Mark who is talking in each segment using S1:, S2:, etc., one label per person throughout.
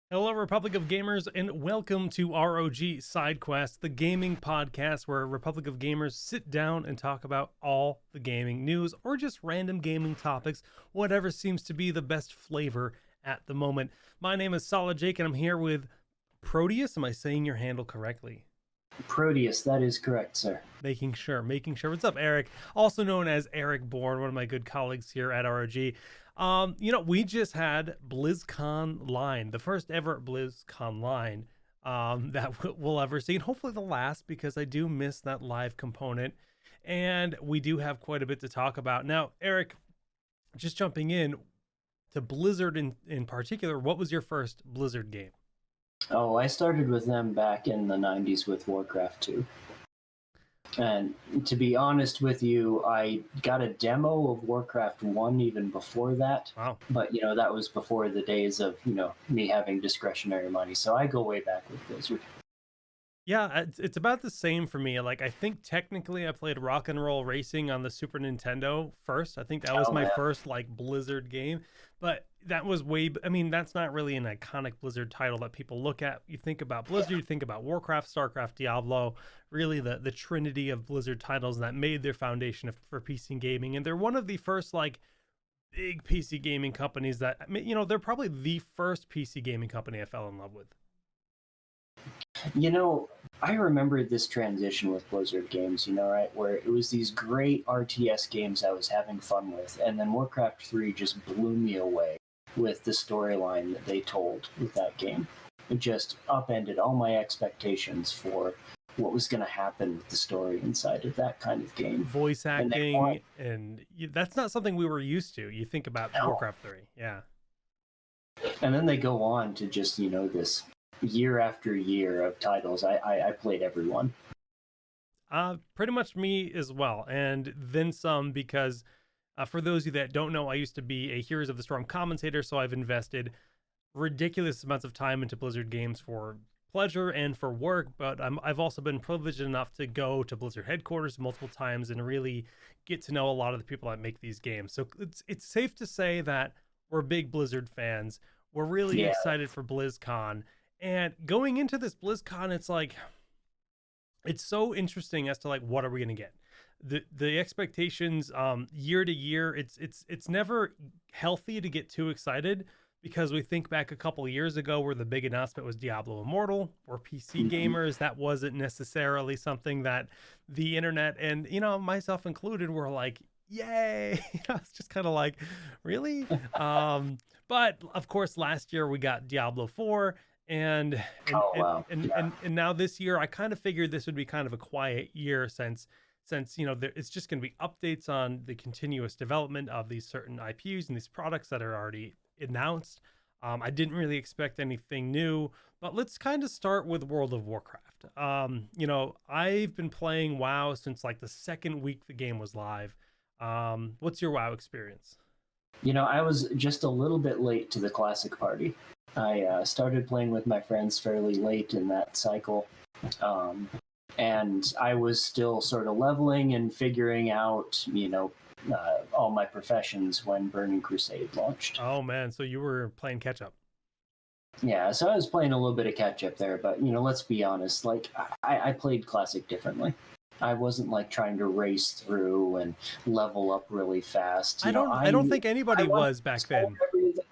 S1: Hello, Republic of Gamers, and welcome to ROG Sidequest, the gaming podcast where Republic of Gamers sit down and talk about all the gaming news or just random gaming topics, whatever seems to be the best flavor at the moment. My name is Solid Jake, and I'm here with Proteus. Am I saying your handle correctly?
S2: Proteus, that is correct, sir.
S1: Making sure. What's up, Eric? Also known as Eric Bourne, one of my good colleagues here at ROG. We just had Blizzconline, the first ever Blizzconline that we'll ever see, and hopefully the last, because I do miss that live component, and we do have quite a bit to talk about. Now, Eric, just jumping in to Blizzard in particular, what was your first Blizzard game?
S2: Oh, I started with them back in the 90s with Warcraft 2. And to be honest with you, I got a demo of Warcraft 1 even before that.
S1: Wow.
S2: But, that was before the days of, me having discretionary money. So I go way back with Blizzard.
S1: Yeah, it's about the same for me. Like, I think technically I played Rock and Roll Racing on the Super Nintendo first. I think that was my first, Blizzard game. But that was that's not really an iconic Blizzard title that people look at. You think about Blizzard, you think about Warcraft, StarCraft, Diablo, really the trinity of Blizzard titles that made their foundation for PC gaming. And they're one of the first, big PC gaming companies that, they're probably the first PC gaming company I fell in love with.
S2: I remember this transition with Blizzard games, right? Where it was these great RTS games I was having fun with, and then Warcraft 3 just blew me away with the storyline that they told with that game. It just upended all my expectations for what was going to happen with the story inside of that kind of game.
S1: Voice acting, and that's not something we were used to. You think about Warcraft 3, yeah.
S2: And then they go on to just, this year after year of titles. I played every one.
S1: Pretty much me as well, and then some, because for those of you that don't know, I used to be a Heroes of the Storm commentator, so I've invested ridiculous amounts of time into Blizzard games for pleasure and for work, but I've also been privileged enough to go to Blizzard headquarters multiple times and really get to know a lot of the people that make these games. So it's safe to say that we're big Blizzard fans. We're really excited for BlizzCon. And going into this BlizzCon, it's so interesting as to what are we going to get? The expectations year to year, it's never healthy to get too excited, because we think back a couple of years ago where the big announcement was Diablo Immortal. We're PC gamers. That wasn't necessarily something that the internet and, myself included, were like, yay. It's just kind of like, really? But of course, last year we got Diablo 4. And now this year, I kind of figured this would be kind of a quiet year since it's just going to be updates on the continuous development of these certain IPs and these products that are already announced. I didn't really expect anything new, but let's kind of start with World of Warcraft. I've been playing WoW since the second week the game was live. What's your WoW experience?
S2: I was just a little bit late to the classic party. I started playing with my friends fairly late in that cycle, and I was still sort of leveling and figuring out, all my professions when Burning Crusade launched.
S1: Oh man, so you were playing catch up.
S2: Yeah, so I was playing a little bit of catch up there, but let's be honest, I played classic differently. I wasn't trying to race through and level up really fast.
S1: I don't think anybody was back then.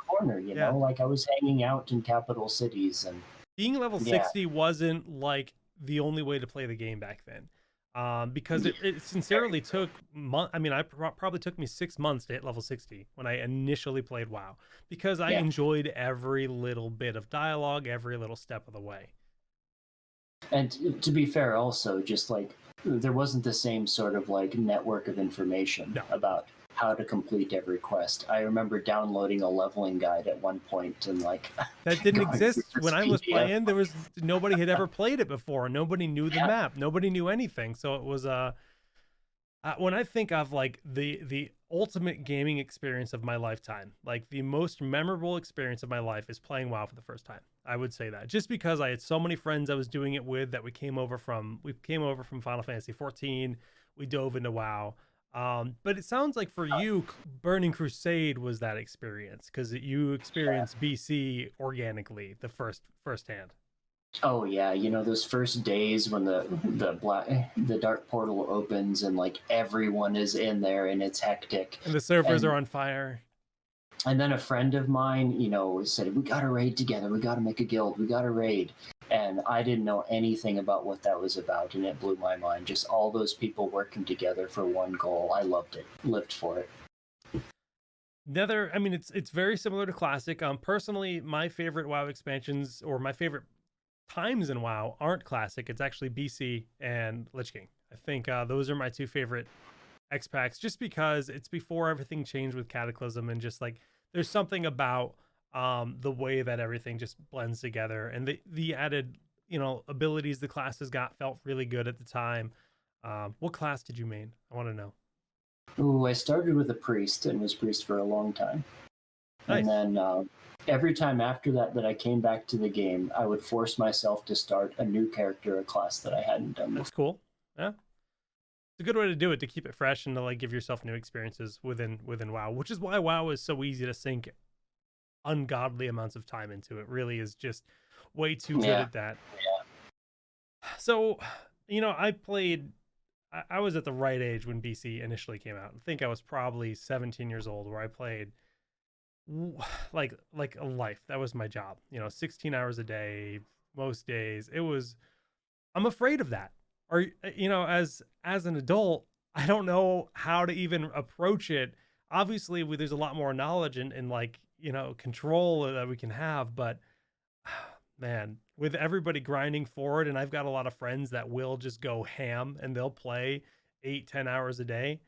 S2: Corner, I was hanging out in capital cities, and
S1: being level 60 wasn't the only way to play the game back then, because it sincerely took probably took me 6 months to hit level 60 when I initially played WoW, because I enjoyed every little bit of dialogue, every little step of the way.
S2: And to be fair, also, just there wasn't the same sort of network of information about how to complete every quest. I remember downloading a leveling guide at one point, and
S1: that didn't exist when I was playing. There was nobody had ever played it before. Nobody knew the map. Nobody knew anything. So it was when I think of the ultimate gaming experience of my lifetime, the most memorable experience of my life is playing WoW for the first time. I would say that, just because I had so many friends I was doing it with that we came over from Final Fantasy 14. We dove into WoW. But it sounds like for you, Burning Crusade was that experience because you experienced BC organically, the first hand.
S2: Oh yeah, you know those first days when the dark portal opens and like everyone is in there and it's hectic.
S1: And the servers
S2: And
S1: are on fire.
S2: and then a friend of mine, you know, said we got to raid together. We got to make a guild. We got to raid. And I didn't know anything about what that was about, and it blew my mind. Just all those people working together for one goal. I loved it. Lived for it.
S1: I mean, it's very similar to Classic. Personally, my favorite WoW expansions or my favorite times in WoW aren't Classic. It's actually BC and Lich King. I think those are my two favorite X packs, just because it's before everything changed with Cataclysm, and just like there's something about the way that everything just blends together, and the added abilities the classes got felt really good at the time. What class did you main? I want to know.
S2: Ooh, I started with a priest and was priest for a long time.
S1: Nice.
S2: And then every time after that I came back to the game, I would force myself to start a new character, a class that I hadn't done before.
S1: That's cool. Yeah. It's a good way to do it, to keep it fresh and to like give yourself new experiences within WoW, which is why WoW is so easy to sink ungodly amounts of time into. It really is just way too good at that.
S2: Yeah.
S1: So, I was at the right age when BC initially came out. I think I was probably 17 years old, where I played like a life. That was my job. 16 hours a day, most days. I'm afraid of that. Or as an adult, I don't know how to even approach it. Obviously, there's a lot more knowledge and like, control that we can have, but man, with everybody grinding forward, and I've got a lot of friends that will just go ham and they'll play 8-10 hours a day.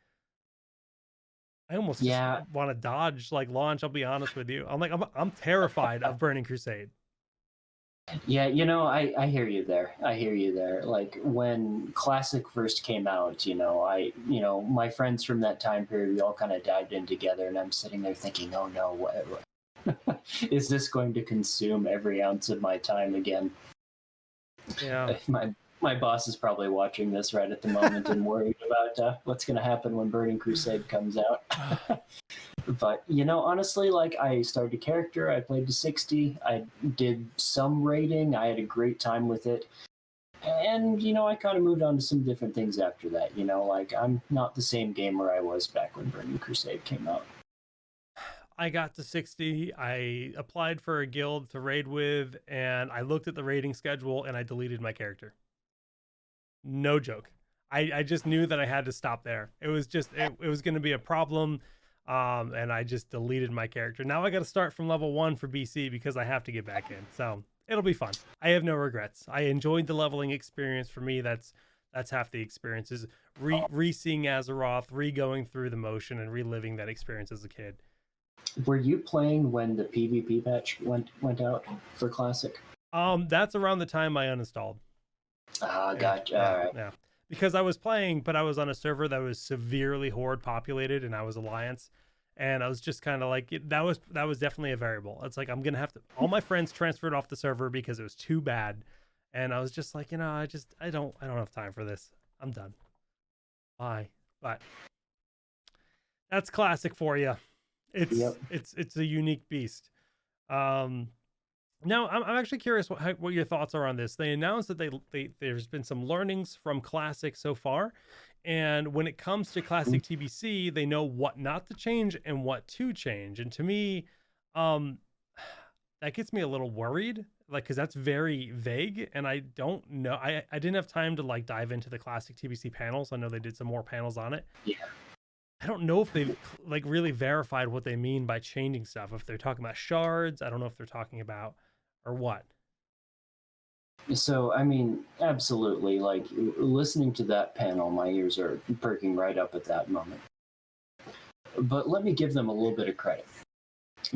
S1: I almost just want to dodge like launch. I'll be honest with you. I'm terrified of Burning Crusade.
S2: Yeah, I hear you there. I hear you there. Like when Classic first came out, my friends from that time period, we all kind of dived in together, and I'm sitting there thinking, oh no, what is this going to consume every ounce of my time again?
S1: Yeah.
S2: My boss is probably watching this right at the moment and worried about what's going to happen when Burning Crusade comes out. But honestly, like I started a character, I played to 60, I did some raiding, I had a great time with it, and I kind of moved on to some different things after that. Like I'm not the same gamer I was back when Burning Crusade came out.
S1: I got to 60. I applied for a guild to raid with, and I looked at the raiding schedule and I deleted my character. No joke. I just knew that I had to stop there. It was just it was going to be a problem, and I just deleted my character. Now I got to start from level 1 for BC because I have to get back in. So it'll be fun. I have no regrets. I enjoyed the leveling experience. For me, that's half the experience, is re-seeing Azeroth, re-going through the motion, and reliving that experience as a kid.
S2: Were you playing when the PvP patch went out for Classic?
S1: That's around the time I uninstalled.
S2: Gotcha.
S1: Yeah,
S2: all right.
S1: Yeah. Because I was playing, but I was on a server that was severely horde populated, and I was Alliance, and I was just kind of like, that was definitely a variable. It's like I'm gonna have to. All my friends transferred off the server because it was too bad, and I was just like, I don't have time for this. I'm done. Bye. But that's Classic for you. It's a unique beast. Now, I'm actually curious what your thoughts are on this. They announced that there's been some learnings from Classic so far, and when it comes to Classic TBC, they know what not to change and what to change. And to me, that gets me a little worried, like, because that's very vague, and I don't know. I didn't have time to like dive into the Classic TBC panels. I know they did some more panels on it.
S2: Yeah.
S1: I don't know if they've like really verified what they mean by changing stuff. If they're talking about shards, I don't know if they're talking about or what.
S2: So, I mean, absolutely. Like listening to that panel, my ears are perking right up at that moment. But let me give them a little bit of credit,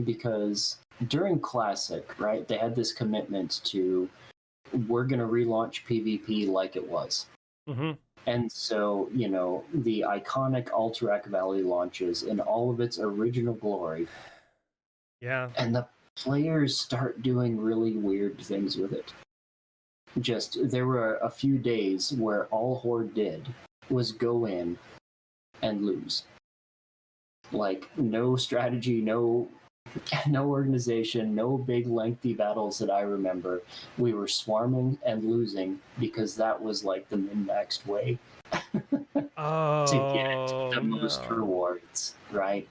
S2: because during Classic, right, they had this commitment to, we're going to relaunch PvP like it was.
S1: Mm-hmm.
S2: And so, the iconic Alterac Valley launches in all of its original glory.
S1: Yeah.
S2: And the players start doing really weird things with it. There were a few days where all Horde did was go in, and lose. Like, no strategy, no organization, no big lengthy battles that I remember. We were swarming and losing because that was like the min-maxed way to get the most rewards, right?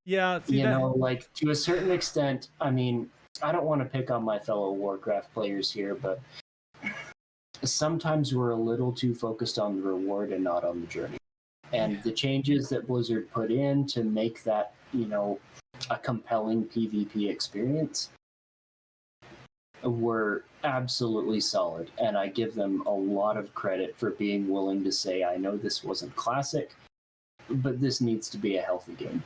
S1: Yeah, see
S2: like, to a certain extent, I mean, I don't want to pick on my fellow Warcraft players here, but sometimes we're a little too focused on the reward and not on the journey. And the changes that Blizzard put in to make that, a compelling PvP experience were absolutely solid. And I give them a lot of credit for being willing to say, I know this wasn't classic, but this needs to be a healthy game.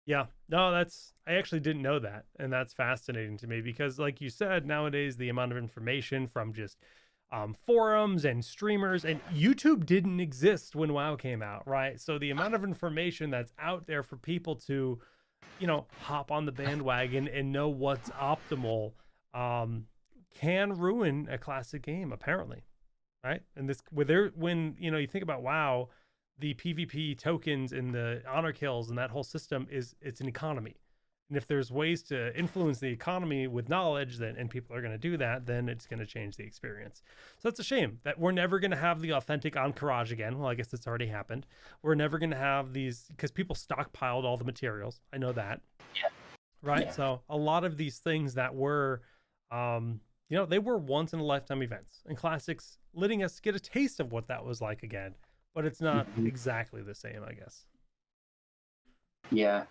S1: Yeah, no, I actually didn't know that. And that's fascinating to me because, like you said, nowadays the amount of information from just forums and streamers, and YouTube didn't exist when WoW came out, right? So the amount of information that's out there for people to, hop on the bandwagon and know what's optimal can ruin a classic game, apparently, right? And this, when you think about WoW, the PvP tokens and the honor kills and that whole system it's an economy. And if there's ways to influence the economy with knowledge, and people are going to do that, then it's going to change the experience. So that's a shame that we're never going to have the authentic Encourage again. Well, I guess it's already happened. We're never going to have these because people stockpiled all the materials. I know that.
S2: Yeah.
S1: Right.
S2: Yeah.
S1: So a lot of these things that were, they were once in a lifetime events, and classics letting us get a taste of what that was like again, but it's not exactly the same, I guess.
S2: Yeah.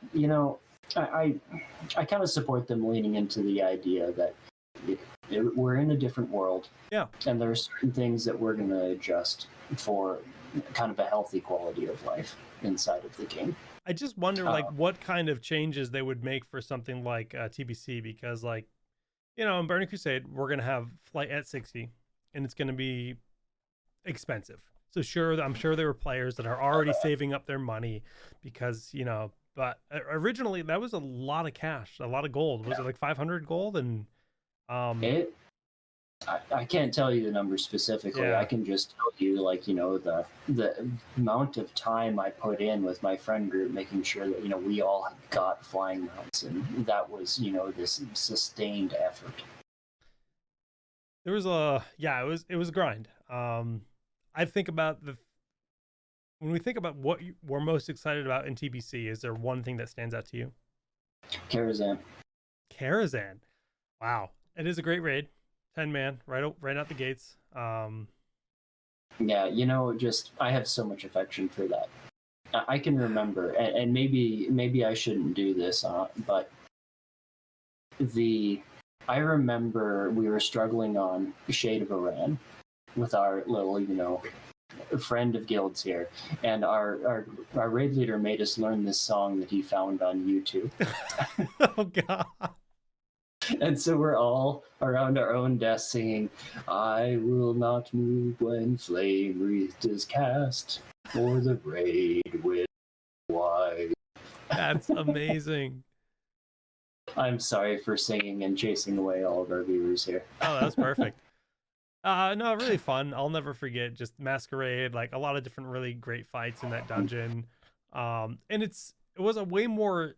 S2: I kind of support them leaning into the idea that we're in a different world.
S1: Yeah.
S2: And there are certain things that we're going to adjust for kind of a healthy quality of life inside of the game.
S1: I just wonder, what kind of changes they would make for something like TBC, because, in Burning Crusade, we're going to have flight at 60, and it's going to be expensive. So I'm sure there were players that are already saving up their money because, but originally that was a lot of cash, a lot of gold. Was it like 500 gold? And
S2: I can't tell you the number specifically.
S1: Yeah.
S2: I can just tell you, the amount of time I put in with my friend group, making sure that, we all got flying mounts, and that was, this sustained effort.
S1: There was it was a grind. I think about when we think about what we're most excited about in TBC, is there one thing that stands out to you?
S2: Karazhan.
S1: Wow. It is a great raid. 10-man, right out the gates.
S2: Yeah, I have so much affection for that. I can remember, and maybe I shouldn't do this, but I remember we were struggling on Shade of Iran with our little, friend of guilds here, and our raid leader made us learn this song that he found on YouTube.
S1: Oh God.
S2: And so we're all around our own desk singing, I will not move when flame wreath is cast, or the raid will wide.
S1: That's amazing.
S2: I'm sorry for singing and chasing away all of our viewers here.
S1: Oh, that was perfect. No, really fun. I'll never forget just Masquerade, like a lot of different really great fights in that dungeon. And it was a way more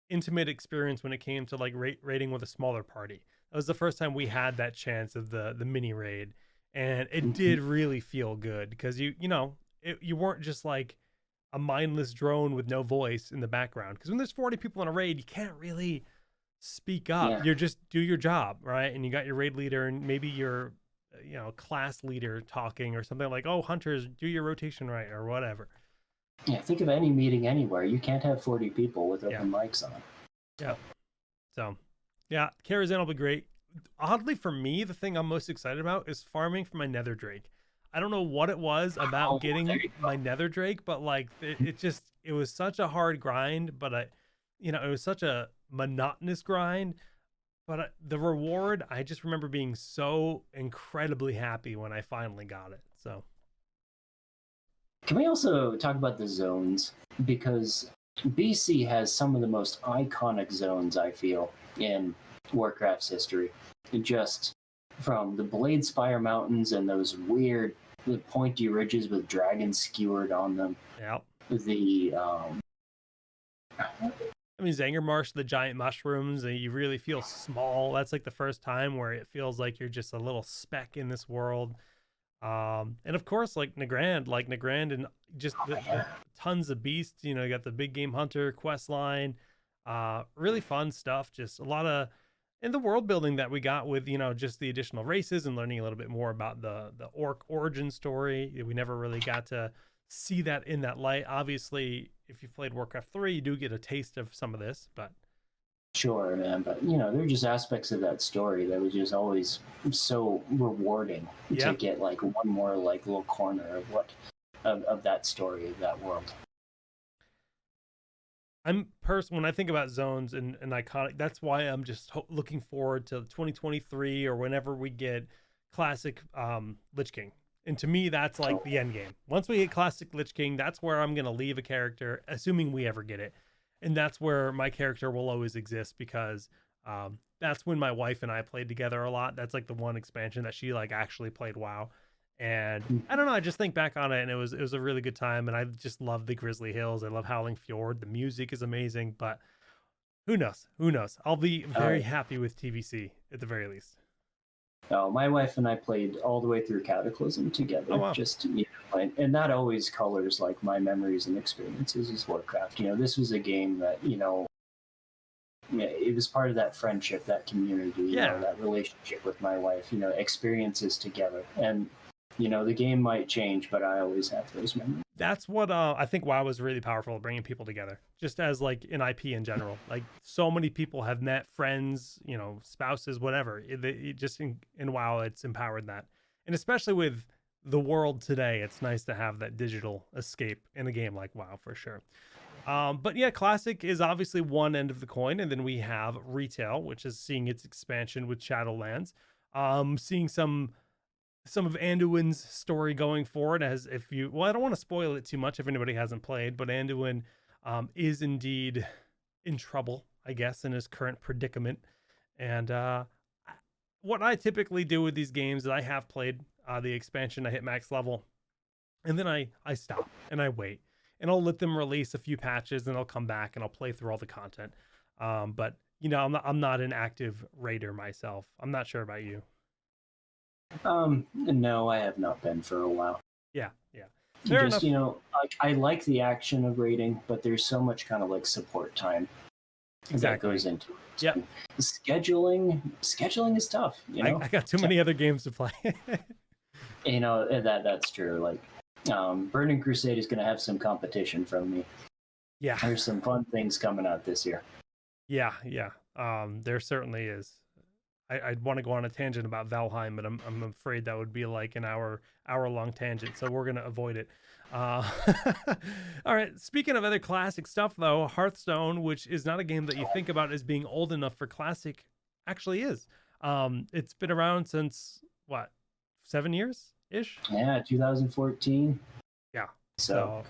S1: intimate experience when it came to raiding with a smaller party. That was the first time we had that chance of the mini raid, and it did really feel good because you weren't just like a mindless drone with no voice in the background, because when there's 40 people in a raid, you can't really speak up.
S2: Yeah.
S1: You just do your job, right? And you got your raid leader and maybe your class leader talking or something like, oh, hunters, do your rotation right, or whatever.
S2: Yeah, think of any meeting anywhere. You can't have 40 people with open mics on.
S1: Yeah. So, yeah, Karazhan will be great. Oddly for me, the thing I'm most excited about is farming for my Nether Drake. I don't know what it was about getting my Nether Drake, but it was such a hard grind, but it was such a monotonous grind. But the reward, I just remember being so incredibly happy when I finally got it. So,
S2: can we also talk about the zones? Because BC has some of the most iconic zones, I feel, in Warcraft's history. Just from the Bladespire Mountains and those weird pointy ridges with dragons skewered on them.
S1: Yeah.
S2: the
S1: I mean, Zangarmarsh, the giant mushrooms, and you really feel small. That's like the first time where it feels like you're just a little speck in this world. And of course, like Nagrand and just the tons of beasts. You know, you got the big game hunter quest line. Really fun stuff. Just a lot of in the world building that we got with, you know, just the additional races and learning a little bit more about the orc origin story. We never really got to see that in that light. Obviously, if you've played Warcraft 3, you do get a taste of some of this, but
S2: sure, man, but you know, there are just aspects of that story that was just always so rewarding
S1: yeah.
S2: to get like one more like little corner of what of that story of that world.
S1: When I think about zones and iconic, that's why I'm just looking forward to 2023 or whenever we get classic Lich King. And to me, that's like the end game. Once we get classic Lich King, that's where I'm going to leave a character, assuming we ever get it. And that's where my character will always exist because that's when my wife and I played together a lot. That's like the one expansion that she like actually played WoW. And I don't know, I just think back on it and it was a really good time. And I just love the Grizzly Hills. I love Howling Fjord. The music is amazing, but who knows? Who knows? I'll be very happy with TVC at the very least.
S2: Oh, my wife and I played all the way through Cataclysm together.
S1: Oh, wow.
S2: Just and that always colors like my memories and experiences as Warcraft. You know, this was a game that, you know, it was part of that friendship, that community, you know, that relationship with my wife, you know, experiences together. And, you know, the game might change, but I always have those memories.
S1: That's what I think WoW was really powerful, bringing people together, just as like an IP in general. Like so many people have met friends, you know, spouses, whatever. It just in WoW, it's empowered that. And especially with the world today, it's nice to have that digital escape in a game like WoW for sure. But yeah, classic is obviously one end of the coin, and then we have retail, which is seeing its expansion with Shadowlands. Seeing some of Anduin's story going forward, as if you, well, I don't want to spoil it too much if anybody hasn't played, but Anduin is indeed in trouble, I guess, in his current predicament. And what I typically do with these games is I have played the expansion, I hit max level, and then I stop and I wait, and I'll let them release a few patches, and I'll come back and I'll play through all the content. But you know, I'm not an active raider myself. I'm not sure about you.
S2: No, I have not been for a while.
S1: Yeah.
S2: Fair enough. You know, like I like the action of raiding, but there's so much kind of like support time that goes into it.
S1: Yeah.
S2: Scheduling is tough. You know,
S1: I got too many other games to play.
S2: You know, that's true. Like, Burning Crusade is going to have some competition from me.
S1: Yeah.
S2: There's some fun things coming out this year.
S1: Yeah. There certainly is. I'd want to go on a tangent about Valheim, but I'm afraid that would be like an hour long tangent, so we're gonna avoid it. All right. Speaking of other classic stuff, though, Hearthstone, which is not a game that you think about as being old enough for classic, actually is. It's been around since what, 7 years ish?
S2: Yeah, 2014.
S1: Yeah.
S2: So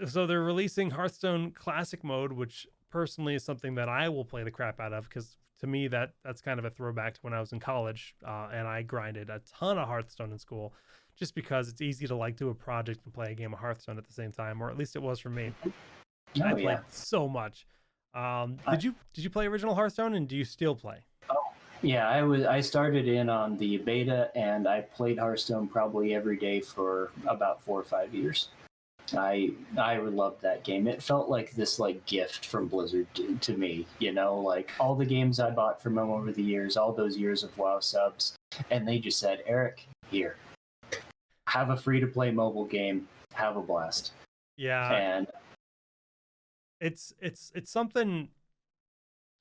S1: they're releasing Hearthstone Classic mode, which personally is something that I will play the crap out of, because to me that's kind of a throwback to when I was in college, and I grinded a ton of Hearthstone in school, just because it's easy to like do a project and play a game of Hearthstone at the same time, or at least it was for me. I played so much. Did you play original Hearthstone, and do you still play?
S2: Oh yeah, I started in on the beta, and I played Hearthstone probably every day for about 4 or 5 years. I loved that game. It felt like this like gift from Blizzard to me, you know, like all the games I bought from them over the years, all those years of WoW subs, and they just said, Eric, here, have a free to play mobile game, have a blast.
S1: Yeah, and it's something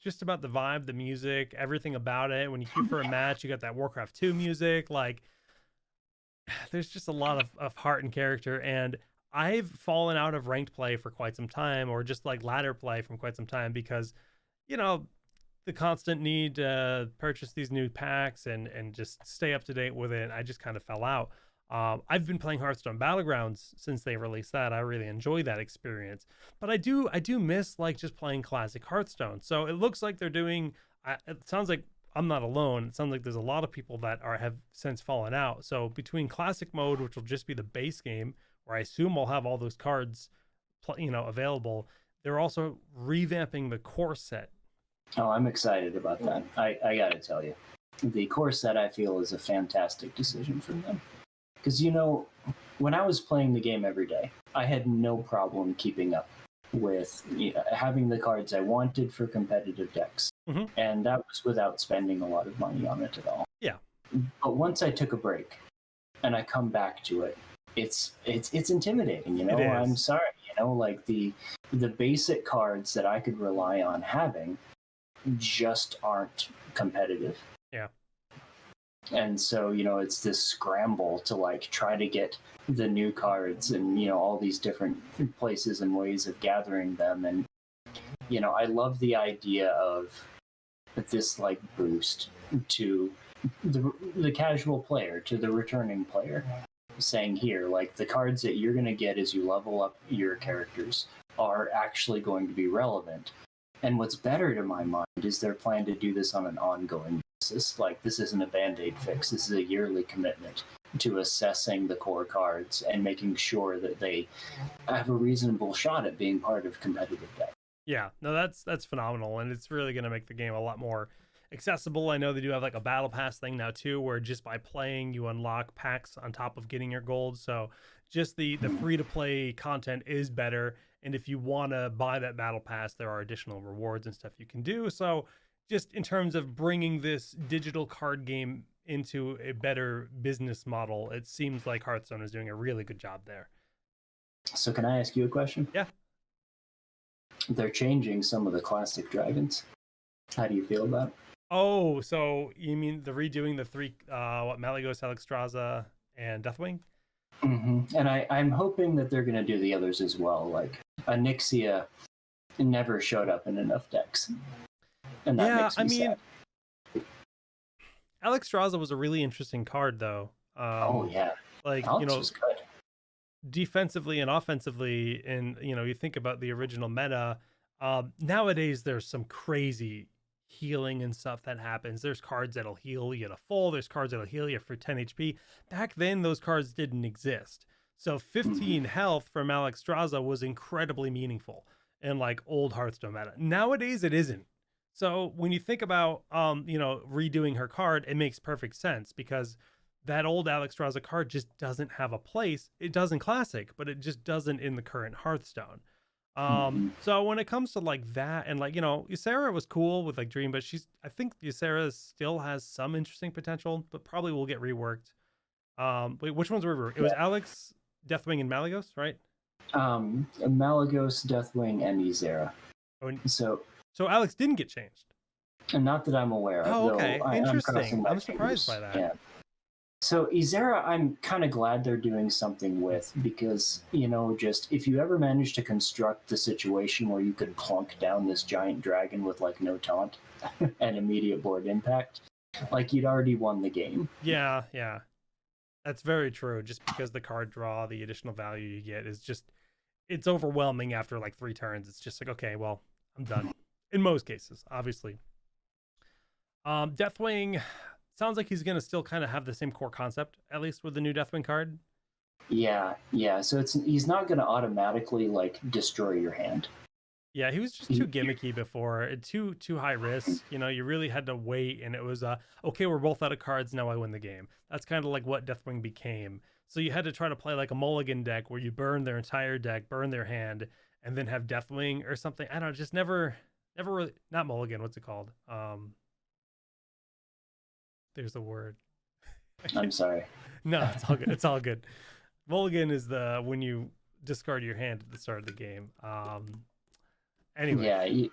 S1: just about the vibe, the music, everything about it. When you queue for a match, you got that Warcraft 2 music. Like, there's just a lot of heart and character, and I've fallen out of ranked play for quite some time, or just like ladder play from quite some time, because, you know, the constant need to purchase these new packs and just stay up to date with it. I just kind of fell out. I've been playing Hearthstone Battlegrounds since they released that. I really enjoy that experience, but I do miss like just playing classic Hearthstone. So it looks like they're doing, it sounds like I'm not alone. It sounds like there's a lot of people that have since fallen out. So between classic mode, which will just be the base game, where I assume I'll have all those cards, available. They're also revamping the core set.
S2: Oh, I'm excited about that. I gotta tell you, the core set I feel is a fantastic decision for them. Because, when I was playing the game every day, I had no problem keeping up with having the cards I wanted for competitive decks.
S1: Mm-hmm.
S2: And that was without spending a lot of money on it at all.
S1: Yeah.
S2: But once I took a break and I come back to it, it's intimidating,
S1: It is.
S2: I'm sorry, like the basic cards that I could rely on having just aren't competitive.
S1: Yeah.
S2: And so, it's this scramble to like try to get the new cards and, all these different places and ways of gathering them. And, I love the idea of this like boost to the casual player, to the returning player, saying here, like the cards that you're going to get as you level up your characters are actually going to be relevant. And what's better to my mind is their plan to do this on an ongoing basis. Like, this isn't a band-aid fix. This is a yearly commitment to assessing the core cards and making sure that they have a reasonable shot at being part of competitive decks.
S1: Yeah, no, that's phenomenal, and it's really going to make the game a lot more accessible. I know they do have like a battle pass thing now too, where just by playing you unlock packs on top of getting your gold. So just the free to play content is better. And if you want to buy that battle pass, there are additional rewards and stuff you can do. So just in terms of bringing this digital card game into a better business model, it seems like Hearthstone is doing a really good job there.
S2: So can I ask you a question?
S1: Yeah.
S2: They're changing some of the classic dragons. How do you feel about it?
S1: Oh, so you mean the redoing the three, Malygos, Alexstrasza, and Deathwing?
S2: Mm-hmm. And I'm hoping that they're going to do the others as well. Like, Onyxia never showed up in enough decks. And that makes me sad.
S1: Alexstrasza was a really interesting card, though.
S2: Oh, yeah.
S1: Like,
S2: Alex was good.
S1: Defensively and offensively, and, you think about the original meta, nowadays there's some crazy healing and stuff that happens. There's cards that'll heal you to full. There's cards that'll heal you for 10 HP. Back then, those cards didn't exist. So 15 health from Alexstrasza was incredibly meaningful in like old Hearthstone meta. Nowadays, it isn't. So when you think about, redoing her card, it makes perfect sense because that old Alexstrasza card just doesn't have a place. It does in Classic, but it just doesn't in the current Hearthstone. So when it comes to like that, and like, Ysera was cool with like Dream, but I think Ysera still has some interesting potential, but probably will get reworked. Wait, which ones were reworked? It was Alex, Deathwing, and Malygos, right?
S2: Malygos, Deathwing, and Ysera.
S1: Oh, and
S2: so
S1: Alex didn't get changed.
S2: And not that I'm aware of.
S1: Oh, okay. Interesting.
S2: I'm
S1: surprised by that.
S2: Yeah. So Ysera, I'm kind of glad they're doing something with, because, just if you ever manage to construct the situation where you could plunk down this giant dragon with like no taunt and immediate board impact, like you'd already won the game.
S1: Yeah. That's very true. Just because the card draw, the additional value you get is it's overwhelming after like 3 turns. It's just like, okay, well, I'm done. In most cases, obviously. Deathwing sounds like he's going to still kind of have the same core concept, at least with the new Deathwing card.
S2: Yeah. So he's not going to automatically like destroy your hand.
S1: Yeah, he was just too gimmicky before. Too high risk. You really had to wait, and it was okay, we're both out of cards, now I win the game. That's kind of like what Deathwing became. So you had to try to play like a mulligan deck where you burn their entire deck, burn their hand, and then have Deathwing or something. I don't know, just never really, not mulligan, what's it called? There's a word.
S2: I'm sorry.
S1: No, it's all good. It's all good. Mulligan is when you discard your hand at the start of the game. Anyway.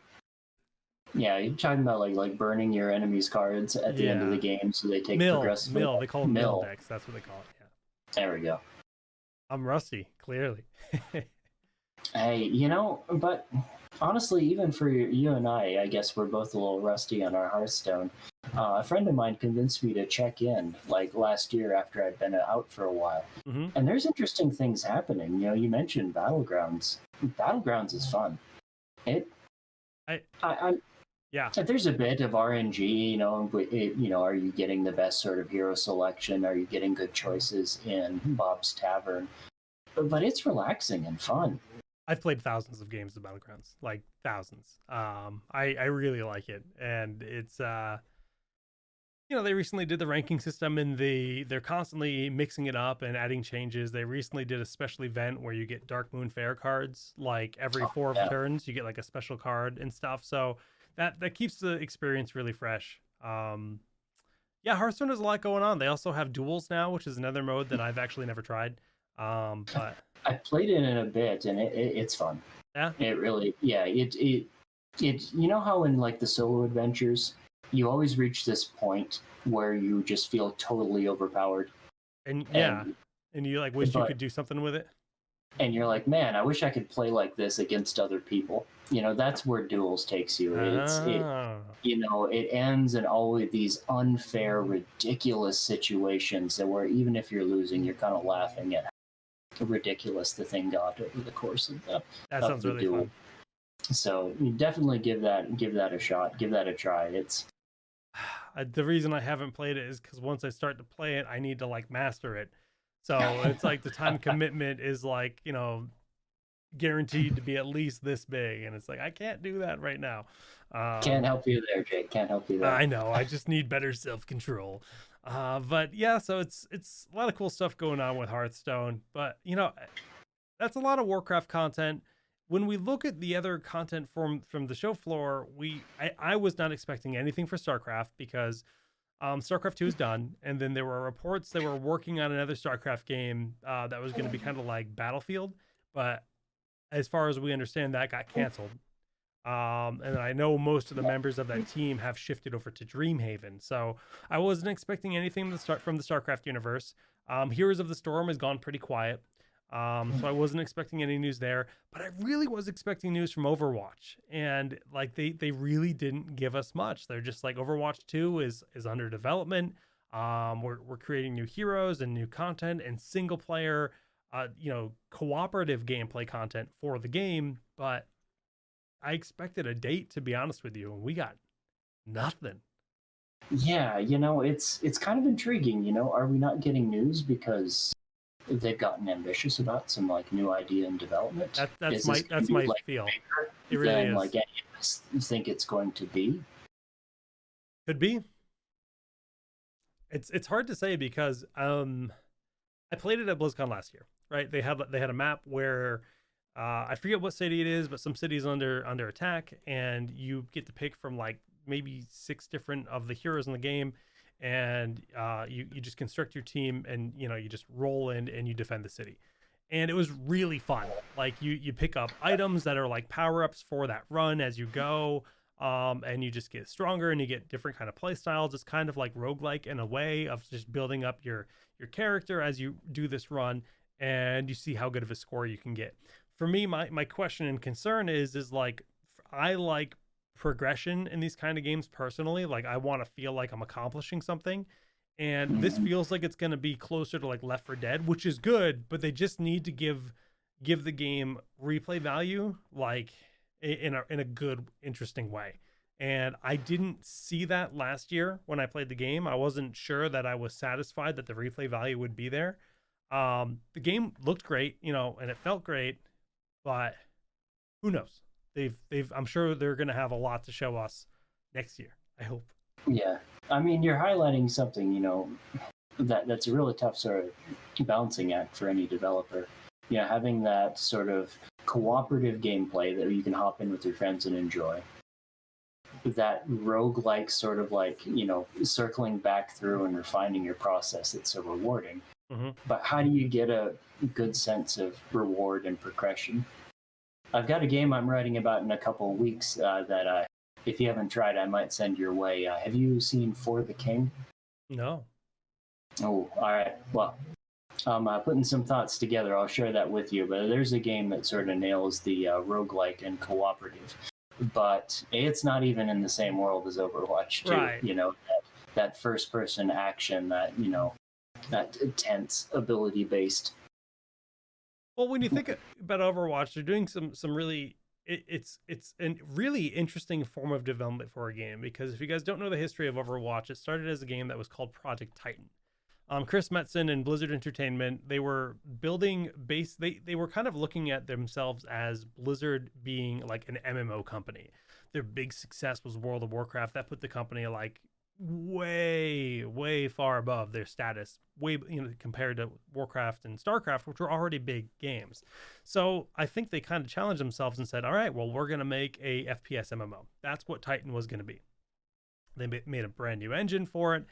S2: Yeah, you're talking about like burning your enemy's cards at the end of the game so they take progressive.
S1: They call them mill decks. That's what they call it. Yeah.
S2: There we go.
S1: I'm rusty, clearly.
S2: Hey, but honestly, even for you and I guess we're both a little rusty on our Hearthstone. A friend of mine convinced me to check in like last year after I'd been out for a while.
S1: Mm-hmm.
S2: And there's interesting things happening. You mentioned Battlegrounds. Battlegrounds is fun. There's a bit of RNG, are you getting the best sort of hero selection? Are you getting good choices in Bob's Tavern? but it's relaxing and fun.
S1: I've played thousands of games of Battlegrounds, like thousands. I really like it, and it's they recently did the ranking system, and they're constantly mixing it up and adding changes. They recently did a special event where you get Dark Moon Fair cards, like every four turns you get like a special card and stuff. So that keeps the experience really fresh. Yeah, Hearthstone has a lot going on. They also have duels now, which is another mode that I've actually never tried. But
S2: I played it in a bit, and it's fun.
S1: Yeah,
S2: it really, yeah. It you know how in like the solo adventures, you always reach this point where you just feel totally overpowered,
S1: and you like wish you could do something with it.
S2: And you're like, man, I wish I could play like this against other people. That's where duels takes you. It ends in all of these unfair, ridiculous situations that where even if you're losing, you're kind of laughing at how ridiculous the thing got over the course of the
S1: That sounds really duel. Fun.
S2: So you definitely give that a shot, give that a try. It's
S1: the reason I haven't played it is because once I start to play it, I need to like master it. So it's like the time commitment is like, guaranteed to be at least this big. And it's like, I can't do that right now.
S2: Can't help you there, Jake. Can't help you there.
S1: I know. I just need better self-control. But yeah, so it's a lot of cool stuff going on with Hearthstone. But, that's a lot of Warcraft content. When we look at the other content from the show floor, I was not expecting anything for StarCraft because StarCraft 2 is done, and then there were reports they were working on another StarCraft game that was going to be kind of like Battlefield, but as far as we understand, that got canceled. And I know most of the members of that team have shifted over to Dreamhaven, so I wasn't expecting anything from the StarCraft universe. Heroes of the Storm has gone pretty quiet. So I wasn't expecting any news there, but I really was expecting news from Overwatch, and like they really didn't give us much. They're just like, Overwatch 2 is under development. We're creating new heroes and new content and single player, cooperative gameplay content for the game, but I expected a date, to be honest with you, and we got nothing.
S2: Yeah, it's kind of intriguing. Are we not getting news because they've gotten ambitious about some like new idea and development?
S1: That's my like feel. It really is.
S2: Like any of us think it's going to be.
S1: Could be. It's hard to say because I played it at BlizzCon last year, right? They had a map where I forget what city it is, but some city's under attack, and you get to pick from like maybe 6 different of the heroes in the game. And you just construct your team, and you just roll in and you defend the city, and it was really fun. Like you pick up items that are like power-ups for that run as you go, and you just get stronger and you get different kind of play styles. It's kind of like roguelike in a way of just building up your character as you do this run, and you see how good of a score you can get. For me, my question and concern is like, I like progression in these kind of games personally. Like, I want to feel like I'm accomplishing something, and this feels like it's going to be closer to like Left 4 Dead, which is good, but they just need to give the game replay value, like in a good, interesting way. And I didn't see that last year when I played the game. I wasn't sure that I was satisfied that the replay value would be there. The game looked great, and it felt great, but who knows? I'm sure they're going to have a lot to show us next year, I hope.
S2: Yeah. I mean, you're highlighting something, that's a really tough sort of balancing act for any developer. Having that sort of cooperative gameplay that you can hop in with your friends and enjoy. That roguelike sort of like, circling back through and refining your process, it's so rewarding.
S1: Mm-hmm.
S2: But how do you get a good sense of reward and progression? I've got a game I'm writing about in a couple of weeks that if you haven't tried, I might send your way. Have you seen For the King?
S1: No.
S2: Oh, all right. Well, I'm putting some thoughts together. I'll share that with you. But there's a game that sort of nails the roguelike and cooperative. But it's not even in the same world as Overwatch 2.
S1: Right.
S2: That first-person action, that, that tense ability-based.
S1: Well, when you think about Overwatch, they're doing some really, it's a really interesting form of development for a game, because if you guys don't know the history of Overwatch, it started as a game that was called Project Titan. Chris Metzen and Blizzard Entertainment, they were building base. They were kind of looking at themselves as Blizzard being like an MMO company. Their big success was World of Warcraft. That put the company like way far above their status, way, compared to Warcraft and Starcraft, which were already big games. So I think they kind of challenged themselves and said, all right, well, we're going to make a FPS MMO. That's what Titan was going to be. They made a brand new engine for it,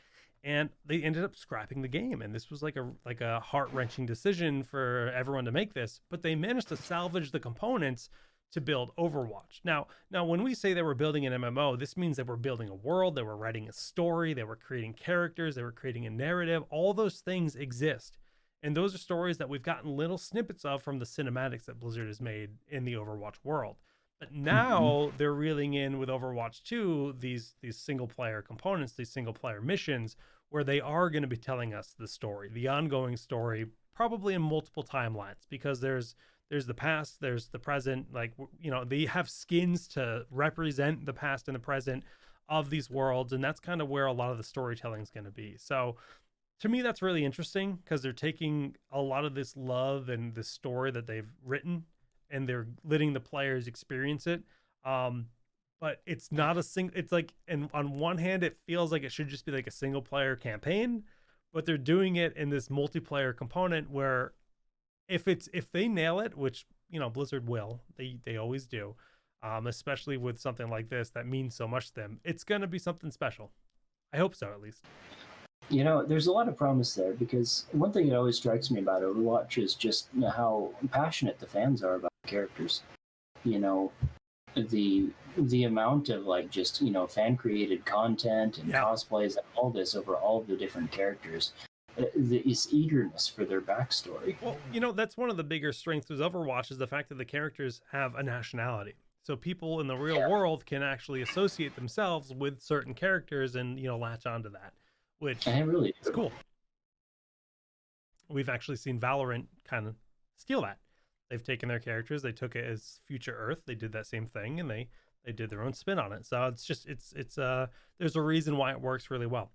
S1: and they ended up scrapping the game. And this was like a heart-wrenching decision for everyone to make this, but they managed to salvage the components to build Overwatch. Now when we say they were building an MMO, this means they were building a world, they were writing a story, they were creating characters, they were creating a narrative. All those things exist. And those are stories that we've gotten little snippets of from the cinematics that Blizzard has made in the Overwatch world. But now they're reeling in with Overwatch 2 these single player components, these single player missions, where they are going to be telling us the story, the ongoing story, probably in multiple timelines, because there's the past, there's the present, like, they have skins to represent the past and the present of these worlds. And that's kind of where a lot of the storytelling is going to be. So to me, that's really interesting, because they're taking a lot of this love and the story that they've written, and they're letting the players experience it. But it's not it's like, and on one hand, it feels like it should just be like a single player campaign, but they're doing it in this multiplayer component where if they nail it, which, Blizzard will, they always do, especially with something like this that means so much to them, it's going to be something special. I hope so, at least.
S2: There's a lot of promise there, because one thing that always strikes me about Overwatch is just how passionate the fans are about the characters. The amount of fan created content and cosplays and all this over all of the different characters. This eagerness for their backstory.
S1: Well, that's one of the bigger strengths of Overwatch, is the fact that the characters have a nationality. So people in the real world can actually associate themselves with certain characters and, latch onto that, which
S2: really
S1: is cool. We've actually seen Valorant kind of steal that. They've taken their characters, they took it as Future Earth, they did that same thing, and they did their own spin on it. So it's just, there's a reason why it works really well.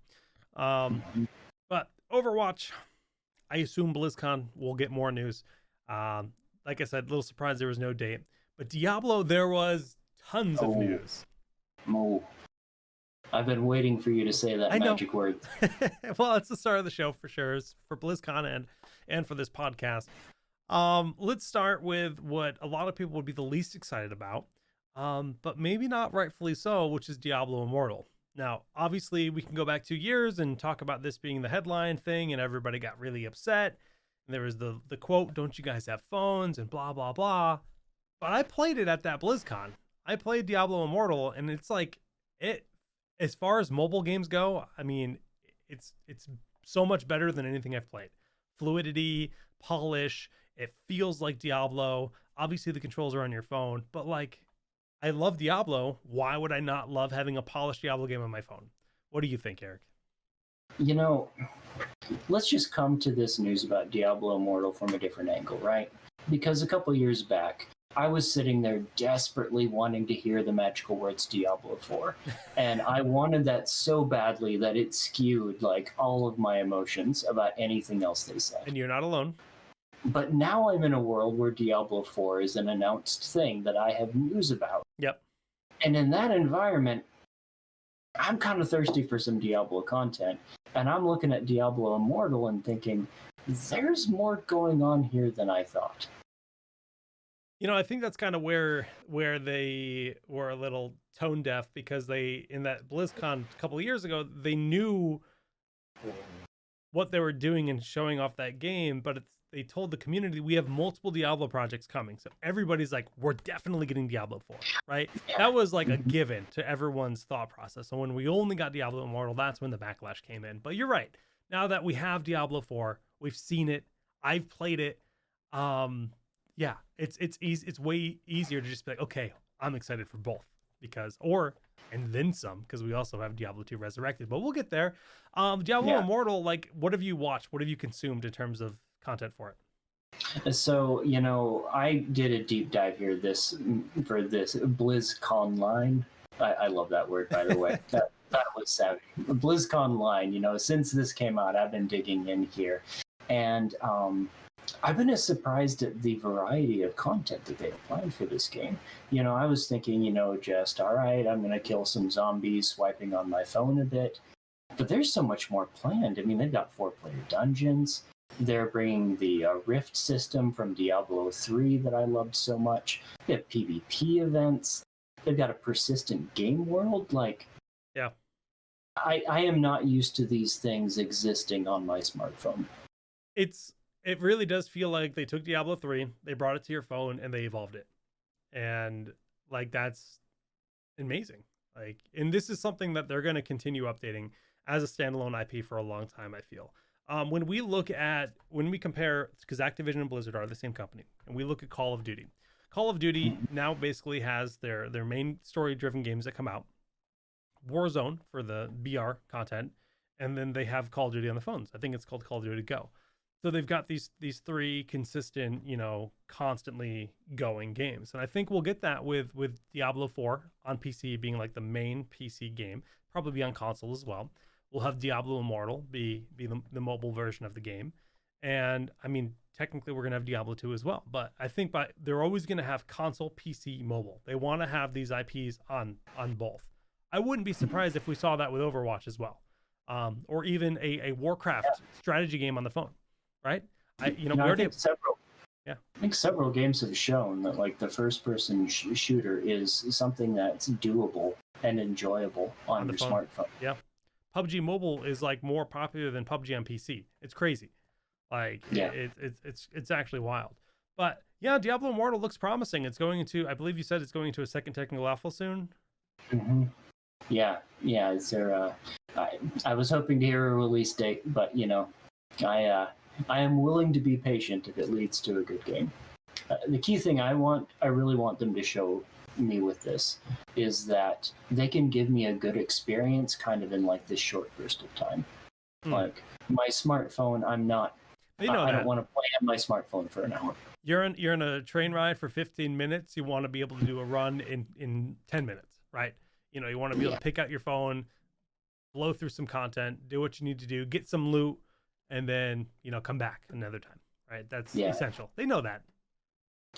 S1: But Overwatch, I assume BlizzCon will get more news. Like I said, a little surprised there was no date. But Diablo, there was tons of news.
S2: I've been waiting for you to say that magic word.
S1: Well, it's the start of the show for sure. It's for BlizzCon and for this podcast. Let's start with what a lot of people would be the least excited about, but maybe not rightfully so, which is Diablo Immortal. Now, obviously, we can go back 2 years and talk about this being the headline thing, and everybody got really upset. And there was the quote, "Don't you guys have phones?" and blah, blah, blah. But I played it at that BlizzCon. I played Diablo Immortal, and it's like, as far as mobile games go, I mean, it's so much better than anything I've played. Fluidity, polish, it feels like Diablo. Obviously, the controls are on your phone, but like, I love Diablo. Why would I not love having a polished Diablo game on my phone? What do you think, Eric?
S2: Let's just come to this news about Diablo Immortal from a different angle, right? Because a couple years back, I was sitting there desperately wanting to hear the magical words Diablo 4. And I wanted that so badly that it skewed like all of my emotions about anything else they said.
S1: And you're not alone.
S2: But now I'm in a world where Diablo 4 is an announced thing that I have news about.
S1: Yep.
S2: And in that environment, I'm kind of thirsty for some Diablo content. And I'm looking at Diablo Immortal and thinking, there's more going on here than I thought.
S1: I think that's kind of where they were a little tone deaf, because they, in that BlizzCon a couple of years ago, they knew what they were doing and showing off that game, but they told the community, we have multiple Diablo projects coming. So everybody's like, we're definitely getting Diablo 4, right? That was like a given to everyone's thought process. So when we only got Diablo Immortal, that's when the backlash came in. But you're right. Now that we have Diablo 4, we've seen it, I've played it. Yeah, it's easy. It's way easier to just be like, okay, I'm excited for both, and then some, because we also have Diablo 2 Resurrected, but we'll get there. Diablo Immortal, like, what have you watched? What have you consumed in terms of content for it?
S2: So, I did a deep dive here for this BlizzConline. I love that word, by the way. That was savage. Blizzconline, since this came out, I've been digging in here. And I've been as surprised at the variety of content that they have planned for this game. I was thinking, just, all right, I'm going to kill some zombies, swiping on my phone a bit. But there's so much more planned. I mean, they've got 4-player dungeons. They're bringing the Rift system from Diablo 3 that I loved so much. They have PvP events. They've got a persistent game world.
S1: Yeah.
S2: I am not used to these things existing on my smartphone.
S1: It really does feel like they took Diablo 3, they brought it to your phone, and they evolved it. And that's amazing. And this is something that they're going to continue updating as a standalone IP for a long time, I feel. When we compare, because Activision and Blizzard are the same company, and we look at Call of Duty. Call of Duty now basically has their main story-driven games that come out, Warzone for the BR content, and then they have Call of Duty on the phones. I think it's called Call of Duty Go. So they've got these 3 consistent, constantly going games. And I think we'll get that with Diablo 4 on PC being the main PC game, probably be on console as well. We'll have Diablo Immortal be the mobile version of the game. And I mean, technically we're going to have Diablo 2 as well. But I think they're always going to have console, PC, mobile. They want to have these IPs on both. I wouldn't be surprised if we saw that with Overwatch as well. Or even a Warcraft strategy game on the phone. Right?
S2: I think several games have shown that the first-person shooter is something that's doable and enjoyable on your smartphone.
S1: Yeah, PUBG Mobile is more popular than PUBG on PC. It's crazy. It's actually wild. But yeah, Diablo Immortal looks promising. It's going into, I believe you said it's going into a second technical alpha soon.
S2: Mm-hmm. Yeah. Is there? I was hoping to hear a release date, but I am willing to be patient if it leads to a good game. The key thing I really want them to show me with this is that they can give me a good experience kind of in this short burst of time. My smartphone, I don't want to play on my smartphone for an hour.
S1: You're in a train ride for 15 minutes. You want to be able to do a run in 10 minutes, right? You want to be able to pick out your phone, blow through some content, do what you need to do, get some loot, and then come back another time, right? That's essential. They know that.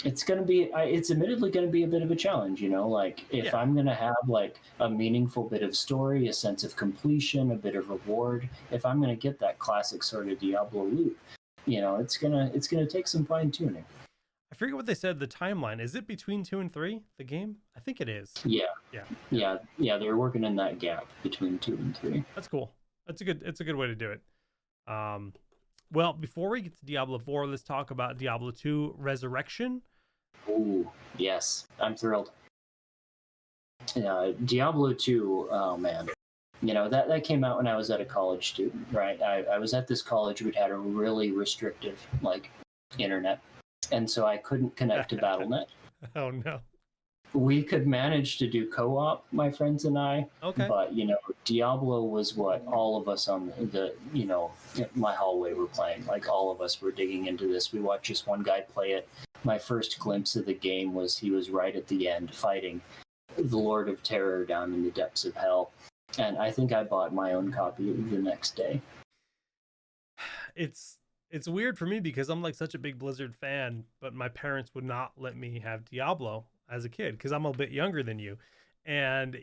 S2: It's admittedly going to be a bit of a challenge, if I'm going to have a meaningful bit of story, a sense of completion, a bit of reward, if I'm going to get that classic sort of Diablo loop, it's going to take some fine tuning.
S1: I forget what they said. The timeline, is it between 2 and 3? The game, I think it is.
S2: Yeah. They're working in that gap between 2 and 3.
S1: That's cool. It's a good way to do it. Well, before we get to Diablo 4, let's talk about Diablo 2 Resurrection.
S2: Ooh, yes. I'm thrilled. Diablo 2, oh man. That came out when I was at a college student, right? I was at this college which had a really restrictive, internet. And so I couldn't connect to Battle.net.
S1: Oh, no.
S2: We could manage to do co-op, my friends and I.
S1: Okay.
S2: But, Diablo was what all of us on my hallway were playing. All of us were digging into this. We watched just one guy play it. My first glimpse of the game was he was right at the end fighting the Lord of Terror down in the depths of hell. And I think I bought my own copy the next day.
S1: It's weird for me because I'm such a big Blizzard fan, but my parents would not let me have Diablo as a kid because I'm a bit younger than you. And,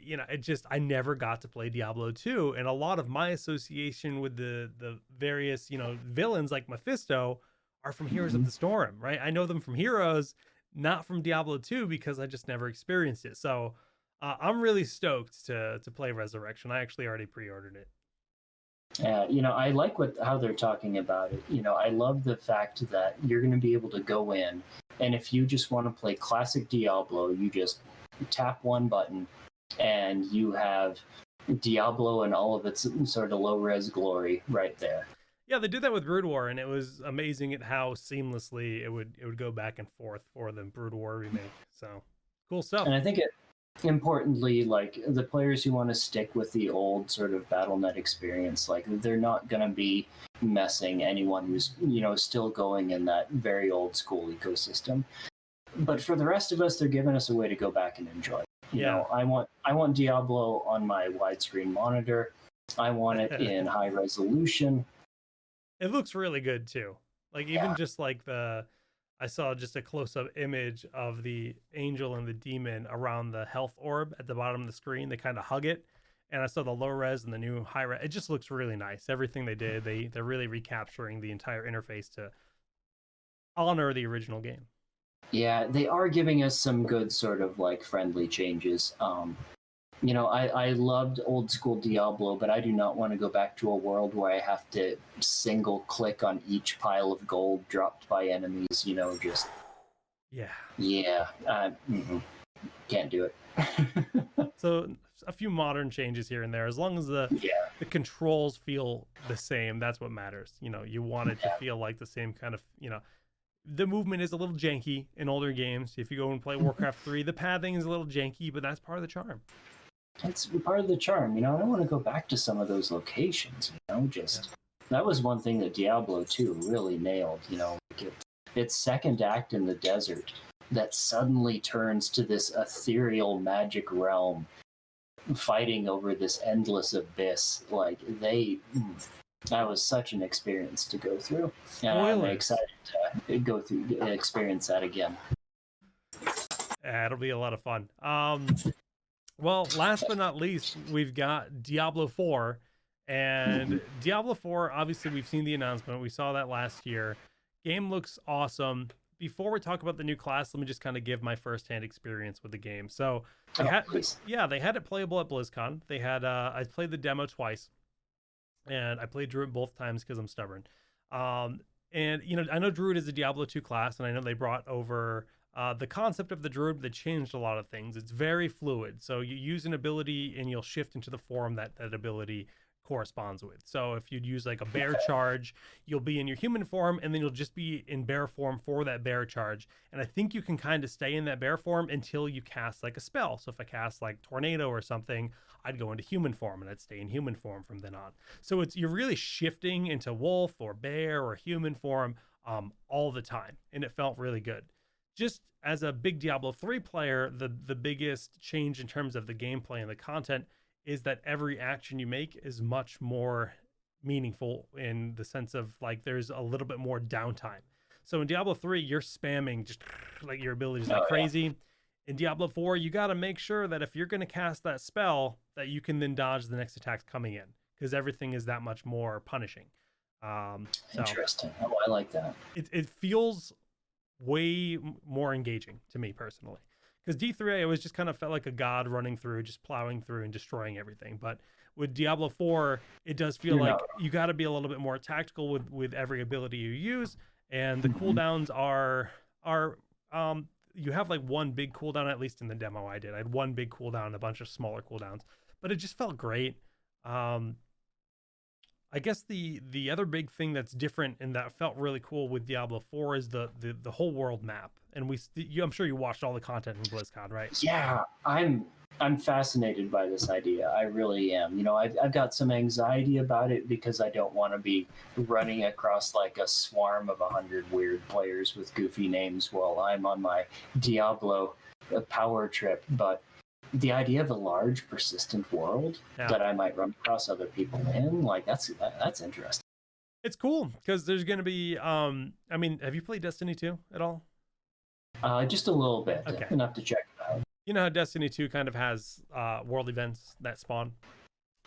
S1: I never got to play Diablo 2. And a lot of my association with the various, villains like Mephisto are from Heroes of the Storm, right? I know them from Heroes, not from Diablo 2 because I just never experienced it. So I'm really stoked to play Resurrection. I actually already pre-ordered it.
S2: I like how they're talking about it. I love the fact that you're going to be able to go in, and if you just want to play classic Diablo, you just tap one button, and you have Diablo and all of its sort of low-res glory right there.
S1: Yeah, they did that with Brood War, and it was amazing at how seamlessly it would go back and forth for the Brood War remake. So cool stuff.
S2: And I think importantly, the players who want to stick with the old sort of Battle.net experience, they're not going to be messing anyone who's still going in that very old school ecosystem. But for the rest of us, they're giving us a way to go back and enjoy.
S1: Yeah.
S2: I want Diablo on my widescreen monitor. I want it in high resolution.
S1: It looks really good too. Like even just like I saw just a close-up image of the angel and the demon around the health orb at the bottom of the screen. They kind of hug it, and I saw the low res and the new high res. It just looks really nice. Everything they did, they're really recapturing the entire interface to honor the original game.
S2: Yeah, they are giving us some good sort of like friendly changes. I loved old school Diablo, but I do not want to go back to a world where I have to single click on each pile of gold dropped by enemies. Just yeah, can't do it.
S1: So a few modern changes here and there, as long as the controls feel the same, that's what matters. You want it to feel like the same kind of, the movement is a little janky in older games. If you go and play Warcraft 3, the pathing is a little janky, but that's part of the charm.
S2: It's part of the charm. I want to go back to some of those locations. That was one thing that Diablo 2 really nailed. Its second act in the desert that suddenly turns to this ethereal magic realm fighting over this endless abyss. That was such an experience to go through. And I'm excited to go through experience that again.
S1: It'll be a lot of fun. Well, last but not least, we've got Diablo 4. And Diablo 4, obviously, we've seen the announcement. We saw that last year. Game looks awesome. Before we talk about the new class, let me just kind of give my firsthand experience with the game. So, they had it playable at BlizzCon. They had I played the demo twice, and I played Druid both times because I'm stubborn. And I know Druid is a Diablo 2 class, and I know they brought over the concept of the Druid. They changed a lot of things. It's very fluid. So you use an ability, and you'll shift into the form that ability corresponds with. So if you'd use like a bear charge, you'll be in your human form, and then you'll just be in bear form for that bear charge. And I think you can kind of stay in that bear form until you cast like a spell. So if I cast like tornado or something, I'd go into human form, and I'd stay in human form from then on. So you're really shifting into wolf or bear or human form all the time, and it felt really good. Just as a big Diablo 3 player, the biggest change in terms of the gameplay and the content is that every action you make is much more meaningful in the sense of like there's a little bit more downtime. So in Diablo 3, you're spamming just like your abilities like crazy. In Diablo 4, you got to make sure that if you're going to cast that spell, that you can then dodge the next attacks coming in, because everything is that much more punishing.
S2: Interesting. Oh, I like that.
S1: It feels way more engaging to me personally. Because D3, I always just kind of felt like a god running through, just plowing through and destroying everything. But with Diablo 4, it does feel like you got to be a little bit more tactical with every ability you use. And the cooldowns are you have like one big cooldown, at least in the demo I did. I had one big cooldown and a bunch of smaller cooldowns. But it just felt great. I guess the other big thing that's different and that felt really cool with Diablo 4 is the whole world map. And I'm sure you watched all the content from BlizzCon, right?
S2: Yeah, I'm fascinated by this idea. I really am. I've got some anxiety about it because I don't want to be running across like a swarm of 100 weird players with goofy names while I'm on my Diablo power trip. But the idea of a large, persistent world that I might run across other people in, like that's interesting.
S1: It's cool because there's going to be. Have you played Destiny 2 at all?
S2: Just a little bit, enough to check it out.
S1: You know how Destiny 2 kind of has world events that spawn?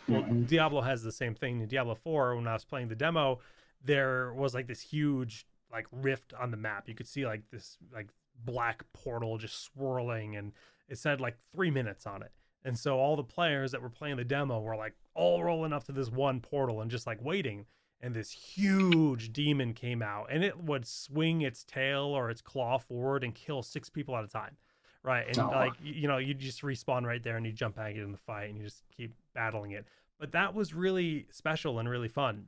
S1: Well, Diablo has the same thing. In Diablo 4, when I was playing the demo, there was like this huge like rift on the map. You could see like this like black portal just swirling, and it said like 3 minutes on it. And so all the players that were playing the demo were like all rolling up to this one portal and just like waiting. And this huge demon came out, and it would swing its tail or its claw forward and kill 6 people at a time. Right. And you just respawn right there and you jump back in the fight and you just keep battling it. But that was really special and really fun.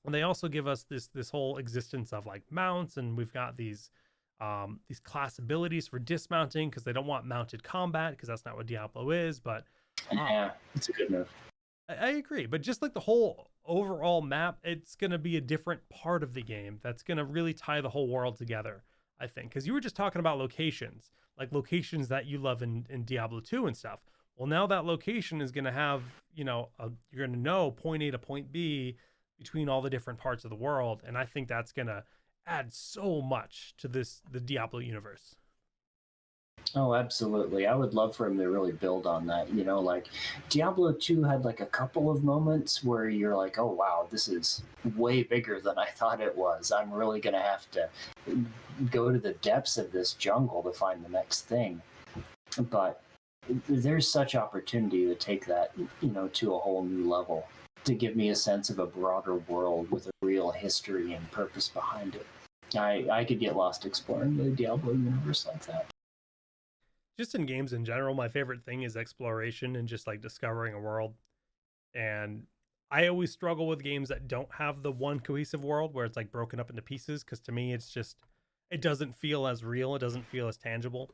S1: And they also give us this whole existence of like mounts, and we've got these class abilities for dismounting because they don't want mounted combat because that's not what Diablo is. But
S2: yeah, it's a good move.
S1: I agree. But just like the whole overall map, it's going to be a different part of the game that's going to really tie the whole world together, I think. Because you were just talking about locations. like locations that you love in Diablo 2 and stuff. Well, now that location is going to have, you're going to know point A to point B between all the different parts of the world. And I think that's going to add so much to the Diablo universe.
S2: Oh, absolutely. I would love for him to really build on that. Like Diablo 2 had like a couple of moments where you're like, oh, wow, this is way bigger than I thought it was. I'm really going to have to go to the depths of this jungle to find the next thing. But there's such opportunity to take that, to a whole new level, to give me a sense of a broader world with a real history and purpose behind it. I could get lost exploring the Diablo universe like that.
S1: Just in games in general, my favorite thing is exploration and just like discovering a world. And I always struggle with games that don't have the one cohesive world where it's like broken up into pieces, because to me it's just, it doesn't feel as real, it doesn't feel as tangible.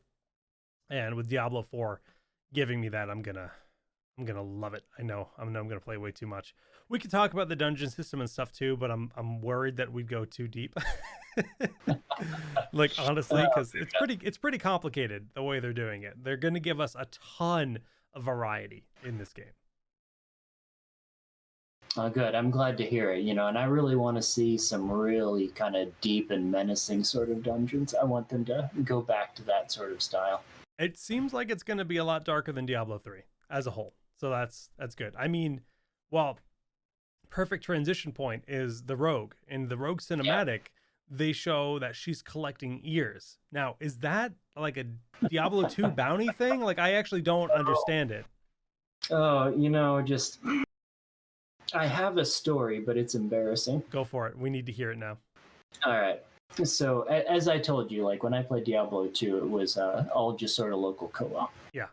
S1: And with Diablo 4 giving me that, I'm gonna love it. I know I'm gonna play way too much. We could talk about the dungeon system and stuff too, but I'm worried that we'd go too deep. Like honestly, because it's pretty complicated the way they're doing it. They're gonna give us a ton of variety in this game.
S2: Oh, good. I'm glad to hear it. And I really want to see some really kind of deep and menacing sort of dungeons. I want them to go back to that sort of style.
S1: It seems like it's going to be a lot darker than Diablo 3 as a whole. So that's good. I mean, well, perfect transition point is the Rogue. In the Rogue cinematic, they show that she's collecting ears. Now, is that like a Diablo 2 bounty thing? Like, I actually don't understand it.
S2: Oh, just I have a story, but it's embarrassing.
S1: Go for it. We need to hear it now.
S2: All right. So, as I told you, like when I played Diablo 2, it was all just sort of local co-op.
S1: Yeah.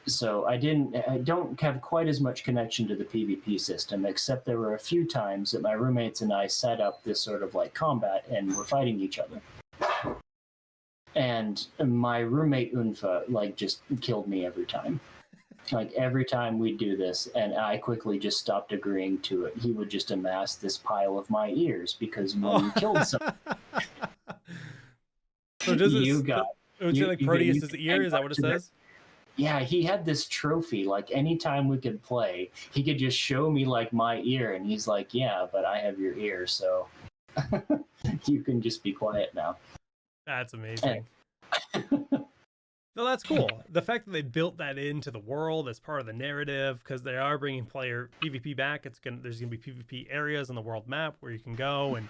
S2: So I don't have quite as much connection to the PvP system, except there were a few times that my roommates and I set up this sort of like combat and we're fighting each other. And my roommate Unfa like just killed me every time. Like every time we do this, and I quickly just stopped agreeing to it, he would just amass this pile of my ears because when you killed someone,
S1: so does it say like Proteus's ear? Is that what it says?
S2: Yeah, he had this trophy. Like anytime we could play, he could just show me like my ear, and he's like, "Yeah, but I have your ear, so you can just be quiet now."
S1: That's amazing. No, that's cool. The fact that they built that into the world as part of the narrative, because they are bringing player PvP back. There's gonna be PvP areas on the world map where you can go, and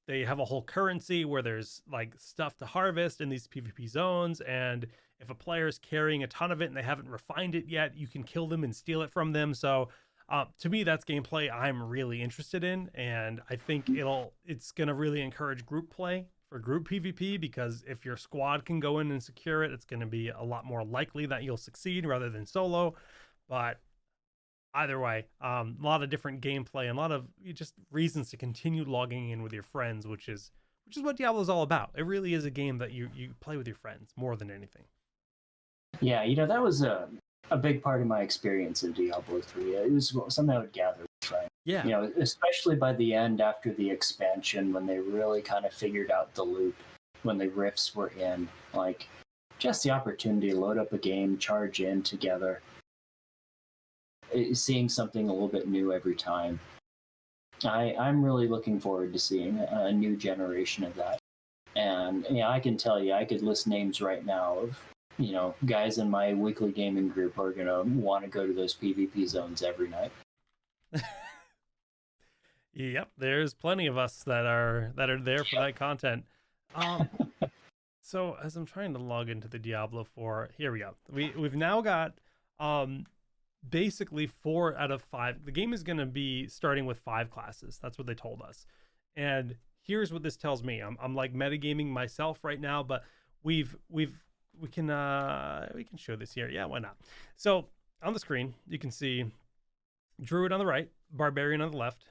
S1: they have a whole currency where there's like stuff to harvest in these PvP zones. And if a player is carrying a ton of it and they haven't refined it yet, you can kill them and steal it from them. So to me, that's gameplay I'm really interested in, and I think it's gonna really encourage group play for group PvP, because if your squad can go in and secure it, it's going to be a lot more likely that you'll succeed rather than solo. But either way, a lot of different gameplay and a lot of just reasons to continue logging in with your friends, which is what Diablo is all about. It really is a game that you play with your friends more than anything.
S2: Yeah, that was a big part of my experience in Diablo 3. It was something I would gather with friends.
S1: Yeah.
S2: Especially by the end after the expansion, when they really kind of figured out the loop, when the rifts were in, like just the opportunity to load up a game, charge in together, seeing something a little bit new every time. I'm really looking forward to seeing a new generation of that. And I can tell you, I could list names right now of guys in my weekly gaming group are going to want to go to those PvP zones every night.
S1: Yep, there's plenty of us that are there for that content. So as I'm trying to log into the Diablo 4, here we go. We've now got basically 4 out of 5. The game is going to be starting with 5 classes. That's what they told us. And here's what this tells me. I'm like metagaming myself right now, but we can show this here. Yeah, why not? So on the screen, you can see Druid on the right, Barbarian on the left,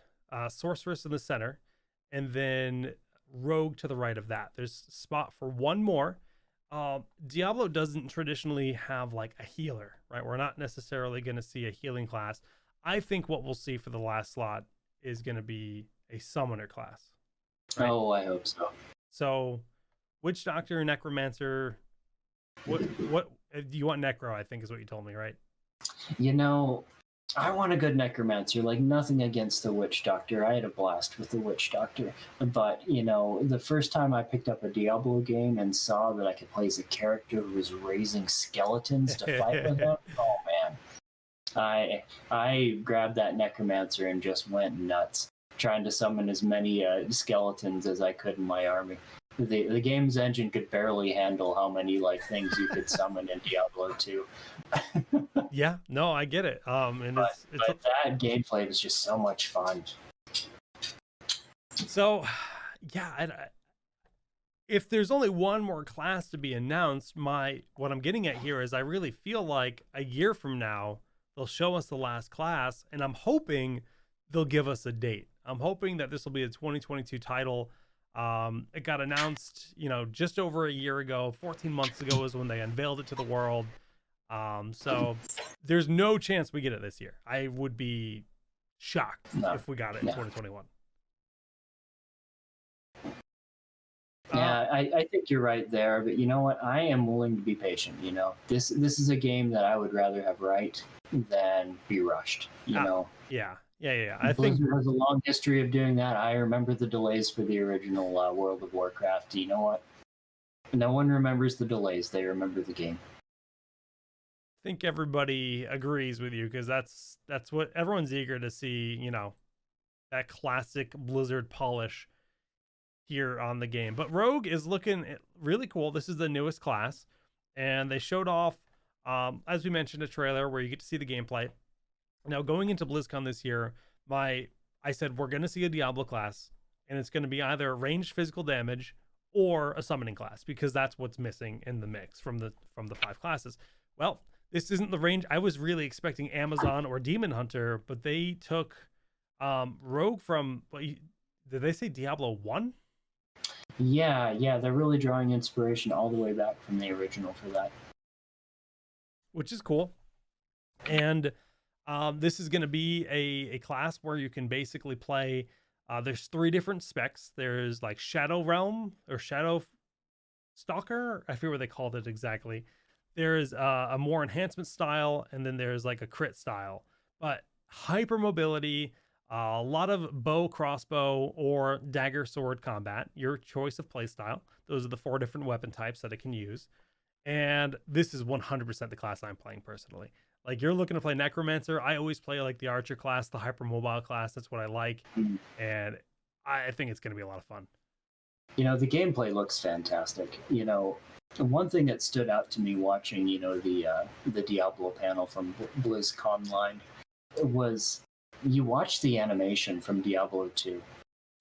S1: Sorceress in the center, and then Rogue to the right of that. There's spot for one more. Diablo doesn't traditionally have like a healer, right? We're not necessarily going to see a healing class. I think what we'll see for the last slot is going to be a summoner class.
S2: Right? Oh, I hope so.
S1: So Witch Doctor, Necromancer, What do you want? Necro, I think is what you told me, right?
S2: You know, I want a good necromancer. Like, nothing against the witch doctor. I had a blast with the witch doctor. But, the first time I picked up a Diablo game and saw that I could play as a character who was raising skeletons to fight with them, oh man. I grabbed that necromancer and just went nuts, trying to summon as many skeletons as I could in my army. The game's engine could barely handle how many things you could summon in Diablo 2.
S1: Yeah, no, I get it. And
S2: but that gameplay was just so much fun.
S1: So, yeah, if there's only one more class to be announced, what I'm getting at here is I really feel like a year from now they'll show us the last class, and I'm hoping they'll give us a date. I'm hoping that this will be a 2022 title. It got announced, just over a year ago. 14 months ago is when they unveiled it to the world. So there's no chance we get it this year. I would be shocked if we got it in 2021.
S2: Yeah, I think you're right there, but you know what? I am willing to be patient. This is a game that I would rather have right than be rushed.
S1: Yeah. I think
S2: Blizzard has a long history of doing that. I remember the delays for the original World of Warcraft. You know what? No one remembers the delays; they remember the game.
S1: I think everybody agrees with you, because that's what everyone's eager to see. That classic Blizzard polish here on the game. But Rogue is looking really cool. This is the newest class, and they showed off, as we mentioned, a trailer where you get to see the gameplay. Now, going into BlizzCon this year, I said we're going to see a Diablo class, and it's going to be either ranged physical damage or a summoning class, because that's what's missing in the mix from the 5 classes. Well, this isn't the range. I was really expecting Amazon or Demon Hunter, but they took Rogue from, did they say Diablo 1?
S2: Yeah, they're really drawing inspiration all the way back from the original for that.
S1: Which is cool. And this is going to be a class where you can basically play, there's 3 different specs. There's like Shadow Realm or Shadow Stalker. I forget what they called it exactly. There's a more enhancement style, and then there's like a crit style. But hyper mobility, a lot of bow, crossbow, or dagger sword combat, your choice of playstyle. Those are the 4 different weapon types that it can use. And this is 100% the class I'm playing personally. Like, you're looking to play Necromancer. I always play like the Archer class, the hypermobile class. That's what I like. And I think it's going to be a lot of fun.
S2: The gameplay looks fantastic. One thing that stood out to me watching, the Diablo panel from Blizzconline was you watch the animation from Diablo 2,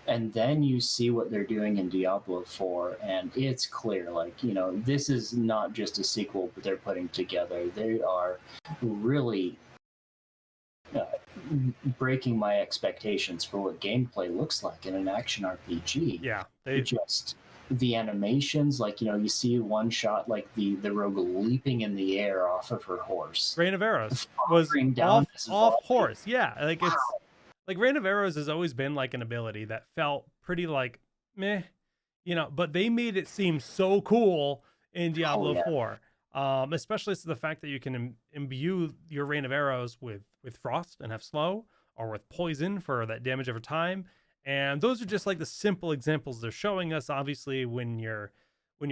S2: and then you see what they're doing in Diablo 4, and it's clear, this is not just a sequel that they're putting together. They are really breaking my expectations for what gameplay looks like in an action RPG.
S1: Yeah.
S2: The animations, you see one shot, like the rogue leaping in the air off of her horse.
S1: Rain of Arrows was off horse. Yeah, like, wow. It's like Rain of Arrows has always been like an ability that felt pretty like meh, but they made it seem so cool in Diablo 4. Especially the fact that you can imbue your Rain of Arrows with frost and have slow, or with poison for that damage over time. And those are just like the simple examples they're showing us. Obviously, when you're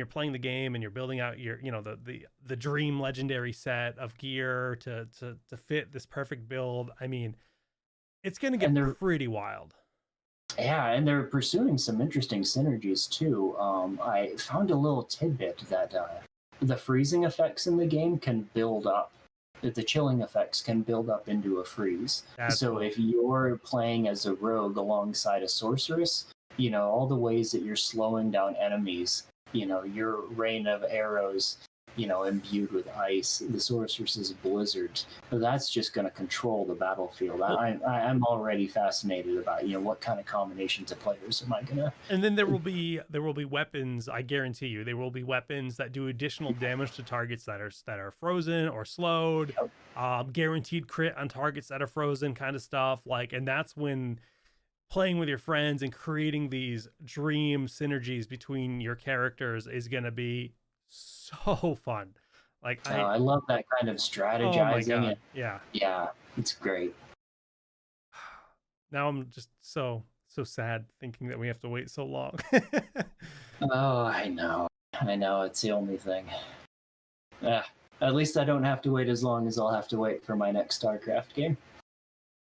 S1: playing the game and you're building out your, the dream legendary set of gear to fit this perfect build, I mean, it's going to get pretty wild.
S2: Yeah, and they're pursuing some interesting synergies too. I found a little tidbit that the freezing effects in the game can build up. The chilling effects can build up into a freeze. So if you're playing as a rogue alongside a sorceress, all the ways that you're slowing down enemies, your rain of arrows, imbued with ice, the sorceress's blizzard, that's just going to control the battlefield. I'm already fascinated about, what kind of combinations of players am I going to...
S1: And then there will be weapons, I guarantee you, there will be weapons that do additional damage to targets that are frozen or slowed, guaranteed crit on targets that are frozen, kind of stuff. And that's when playing with your friends and creating these dream synergies between your characters is going to be so fun. Like
S2: I love that kind of
S1: oh my
S2: strategizing,
S1: God.
S2: and
S1: Yeah.
S2: yeah, it's great.
S1: Now I'm just so sad thinking that we have to wait so long.
S2: Oh, I know, it's the only thing. Ah, at least I don't have to wait as long as I'll have to wait for my next StarCraft game.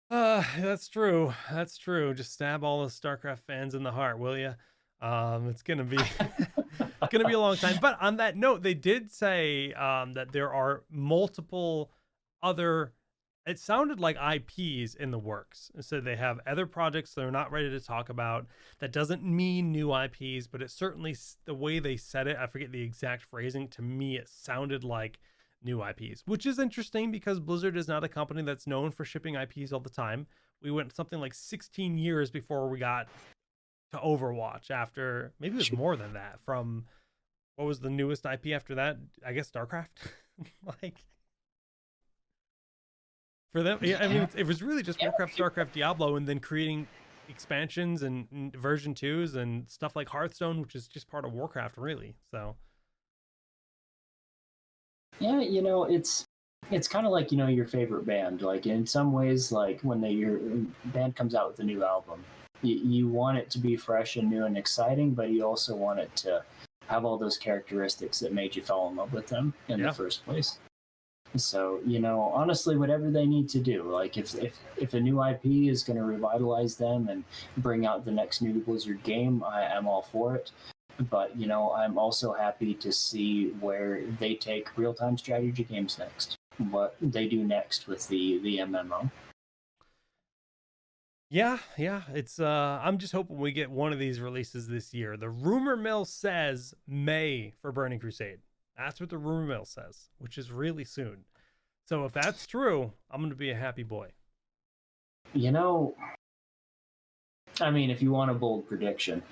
S1: That's true. That's true. Just stab all the StarCraft fans in the heart, will you? It's gonna be it's gonna be a long time. But on that note, they did say that there are multiple other. It sounded like IPs in the works. So they have other projects they're not ready to talk about. That doesn't mean new IPs, but it certainly the way they said it. I forget the exact phrasing. To me, it sounded like new IPs, which is interesting because Blizzard is not a company that's known for shipping IPs all the time. We went something like 16 years before we got to Overwatch. After maybe it was more than that. From what was the newest IP after that? I guess StarCraft. Like for them, yeah, I mean, it was really just Warcraft, StarCraft, Diablo, and then creating expansions and version 2s and stuff like Hearthstone, which is just part of Warcraft, really. So
S2: Yeah, it's kind of like your favorite band. Like in some ways, like when your band comes out with a new album, you want it to be fresh and new and exciting, but you also want it to have all those characteristics that made you fall in love with them in the first place. So honestly, whatever they need to do, like if a new IP is going to revitalize them and bring out the next new Blizzard game, I am all for it. But I'm also happy to see where they take real-time strategy games next. What they do next with the MMO.
S1: yeah, it's I'm just hoping we get one of these releases this year. The rumor mill says May for Burning Crusade. That's what the rumor mill says, which is really soon. So if that's true, I'm going to be a happy boy.
S2: I mean, if you want a bold prediction,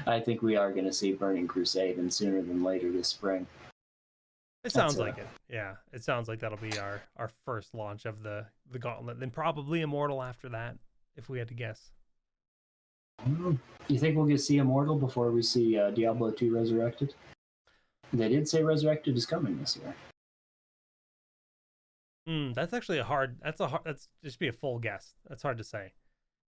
S2: I think we are going to see Burning Crusade, and sooner than later this spring.
S1: It sounds like it. Yeah, it sounds like that'll be our first launch of the Gauntlet. Then probably Immortal after that, if we had to guess.
S2: You think we'll get see Immortal before we see Diablo 2 Resurrected? They did say Resurrected is coming this year.
S1: That's actually that's just be a full guess. That's hard to say.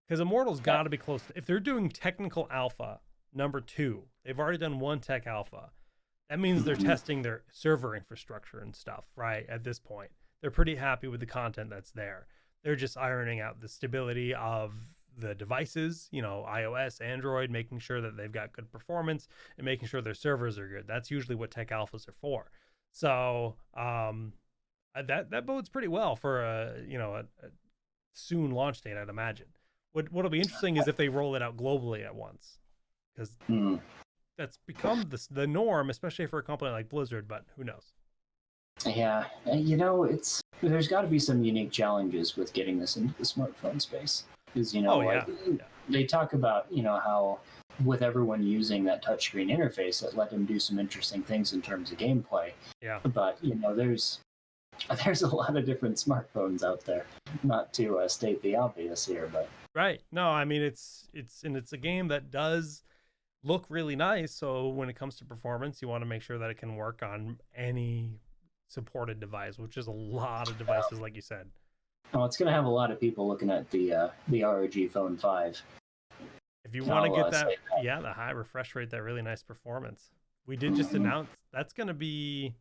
S1: Because Immortal's got to be close. If they're doing technical alpha number 2, they've already done one tech alpha. That means they're testing their server infrastructure and stuff, right? At this point, they're pretty happy with the content that's there. They're just ironing out the stability of the devices, iOS, Android, making sure that they've got good performance and making sure their servers are good. That's usually what tech alphas are for. So that bodes pretty well for a soon launch date, I'd imagine. What'll be interesting is if they roll it out globally at once, because that's become the norm, especially for a company like Blizzard. But who knows?
S2: Yeah, there's got to be some unique challenges with getting this into the smartphone space, because they talk about how with everyone using that touchscreen interface, it let them do some interesting things in terms of gameplay.
S1: Yeah,
S2: but there's a lot of different smartphones out there. Not to state the obvious here, but
S1: right. No, I mean it's a game that does look really nice. So when it comes to performance, you want to make sure that it can work on any supported device, which is a lot of devices, like you said.
S2: Oh, it's going to have a lot of people looking at the ROG Phone 5.
S1: If you want to get that, the high refresh rate, that really nice performance. We did just announce that's going to be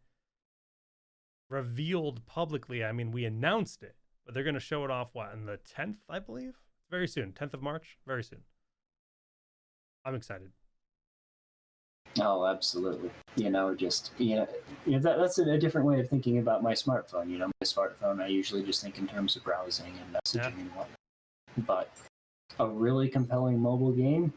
S1: revealed publicly. I mean, we announced it, but they're going to show it off on the 10th, I believe. Very soon, 10th of March, very soon. I'm excited.
S2: Oh, absolutely. That's a different way of thinking about my smartphone. My smartphone, I usually just think in terms of browsing and messaging and whatnot. But a really compelling mobile game,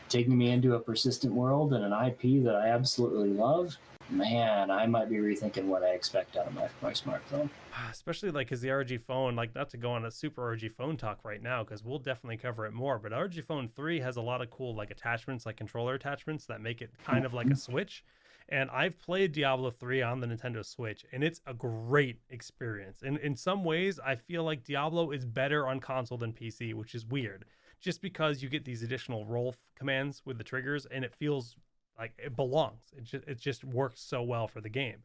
S2: taking me into a persistent world and an IP that I absolutely love, man, I might be rethinking what I expect out of my smartphone.
S1: Especially because the ROG phone, not to go on a super ROG phone talk right now, because we'll definitely cover it more, but ROG phone 3 has a lot of cool attachments, like controller attachments that make it kind of like a Switch. And I've played Diablo 3 on the Nintendo Switch, and it's a great experience. And in some ways, I feel like Diablo is better on console than PC, which is weird, just because you get these additional roll commands with the triggers, and it feels like it belongs. It just works so well for the game.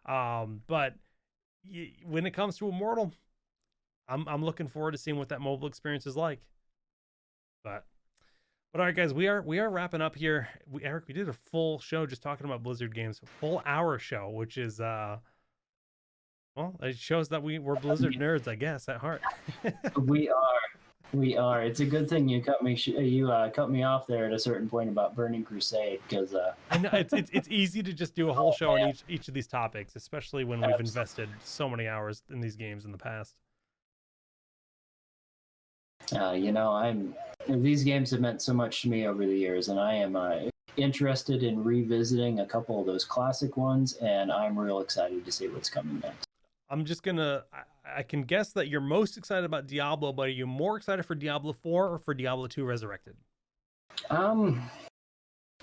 S1: But when it comes to Immortal, I'm looking forward to seeing what that mobile experience is like. But all right, guys, we are wrapping up here. Eric, we did a full show just talking about Blizzard games, a full hour show, which is well, it shows that we're Blizzard nerds, I guess, at heart.
S2: We are. We are. It's a good thing you cut me. Cut me off there at a certain point about Burning Crusade, because
S1: I know it's easy to just do a whole show on each of these topics, especially when we've invested so many hours in these games in the past.
S2: These games have meant so much to me over the years, and I am interested in revisiting a couple of those classic ones, and I'm real excited to see what's coming next.
S1: I'm just gonna. I can guess that you're most excited about Diablo, but are you more excited for Diablo 4 or for Diablo 2 Resurrected?
S2: I'm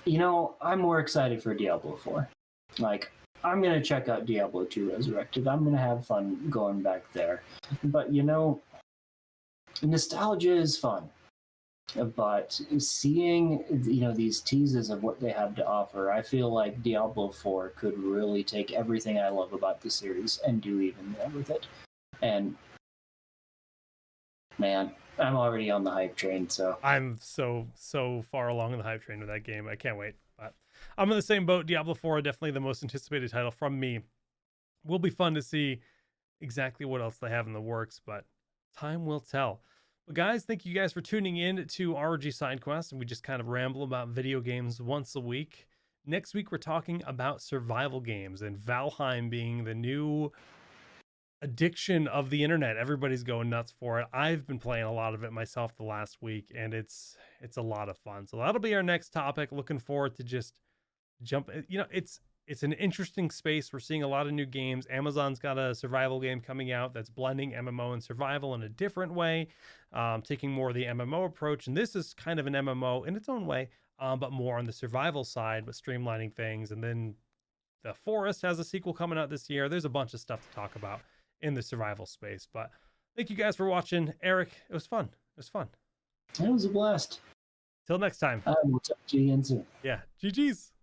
S2: more excited for Diablo 4. Like, I'm gonna check out Diablo 2 Resurrected. I'm gonna have fun going back there. But nostalgia is fun. But seeing these teases of what they have to offer, I feel like Diablo 4 could really take everything I love about the series and do even more with it. And man, I'm already on the hype train. So
S1: I'm so far along in the hype train with that game. I can't wait. But I'm in the same boat. Diablo 4, definitely the most anticipated title from me. Will be fun to see exactly what else they have in the works, but time will tell. Well, guys, thank you guys for tuning in to ROG Sidequest, and we just kind of ramble about video games once a week. Next week, we're talking about survival games and Valheim being the new addiction of the internet. Everybody's going nuts for it. I've been playing a lot of it myself the last week, and it's a lot of fun. So that'll be our next topic. Looking forward to just jump. It's an interesting space. We're seeing a lot of new games. Amazon's got a survival game coming out that's blending MMO and survival in a different way, taking more of the MMO approach. And this is kind of an MMO in its own way, but more on the survival side, but streamlining things. And then The Forest has a sequel coming out this year. There's a bunch of stuff to talk about in the survival space. But thank you guys for watching. Eric, it was fun. It was fun.
S2: It was a blast.
S1: Till next time.
S2: I will talk to you again soon.
S1: Yeah. GG's.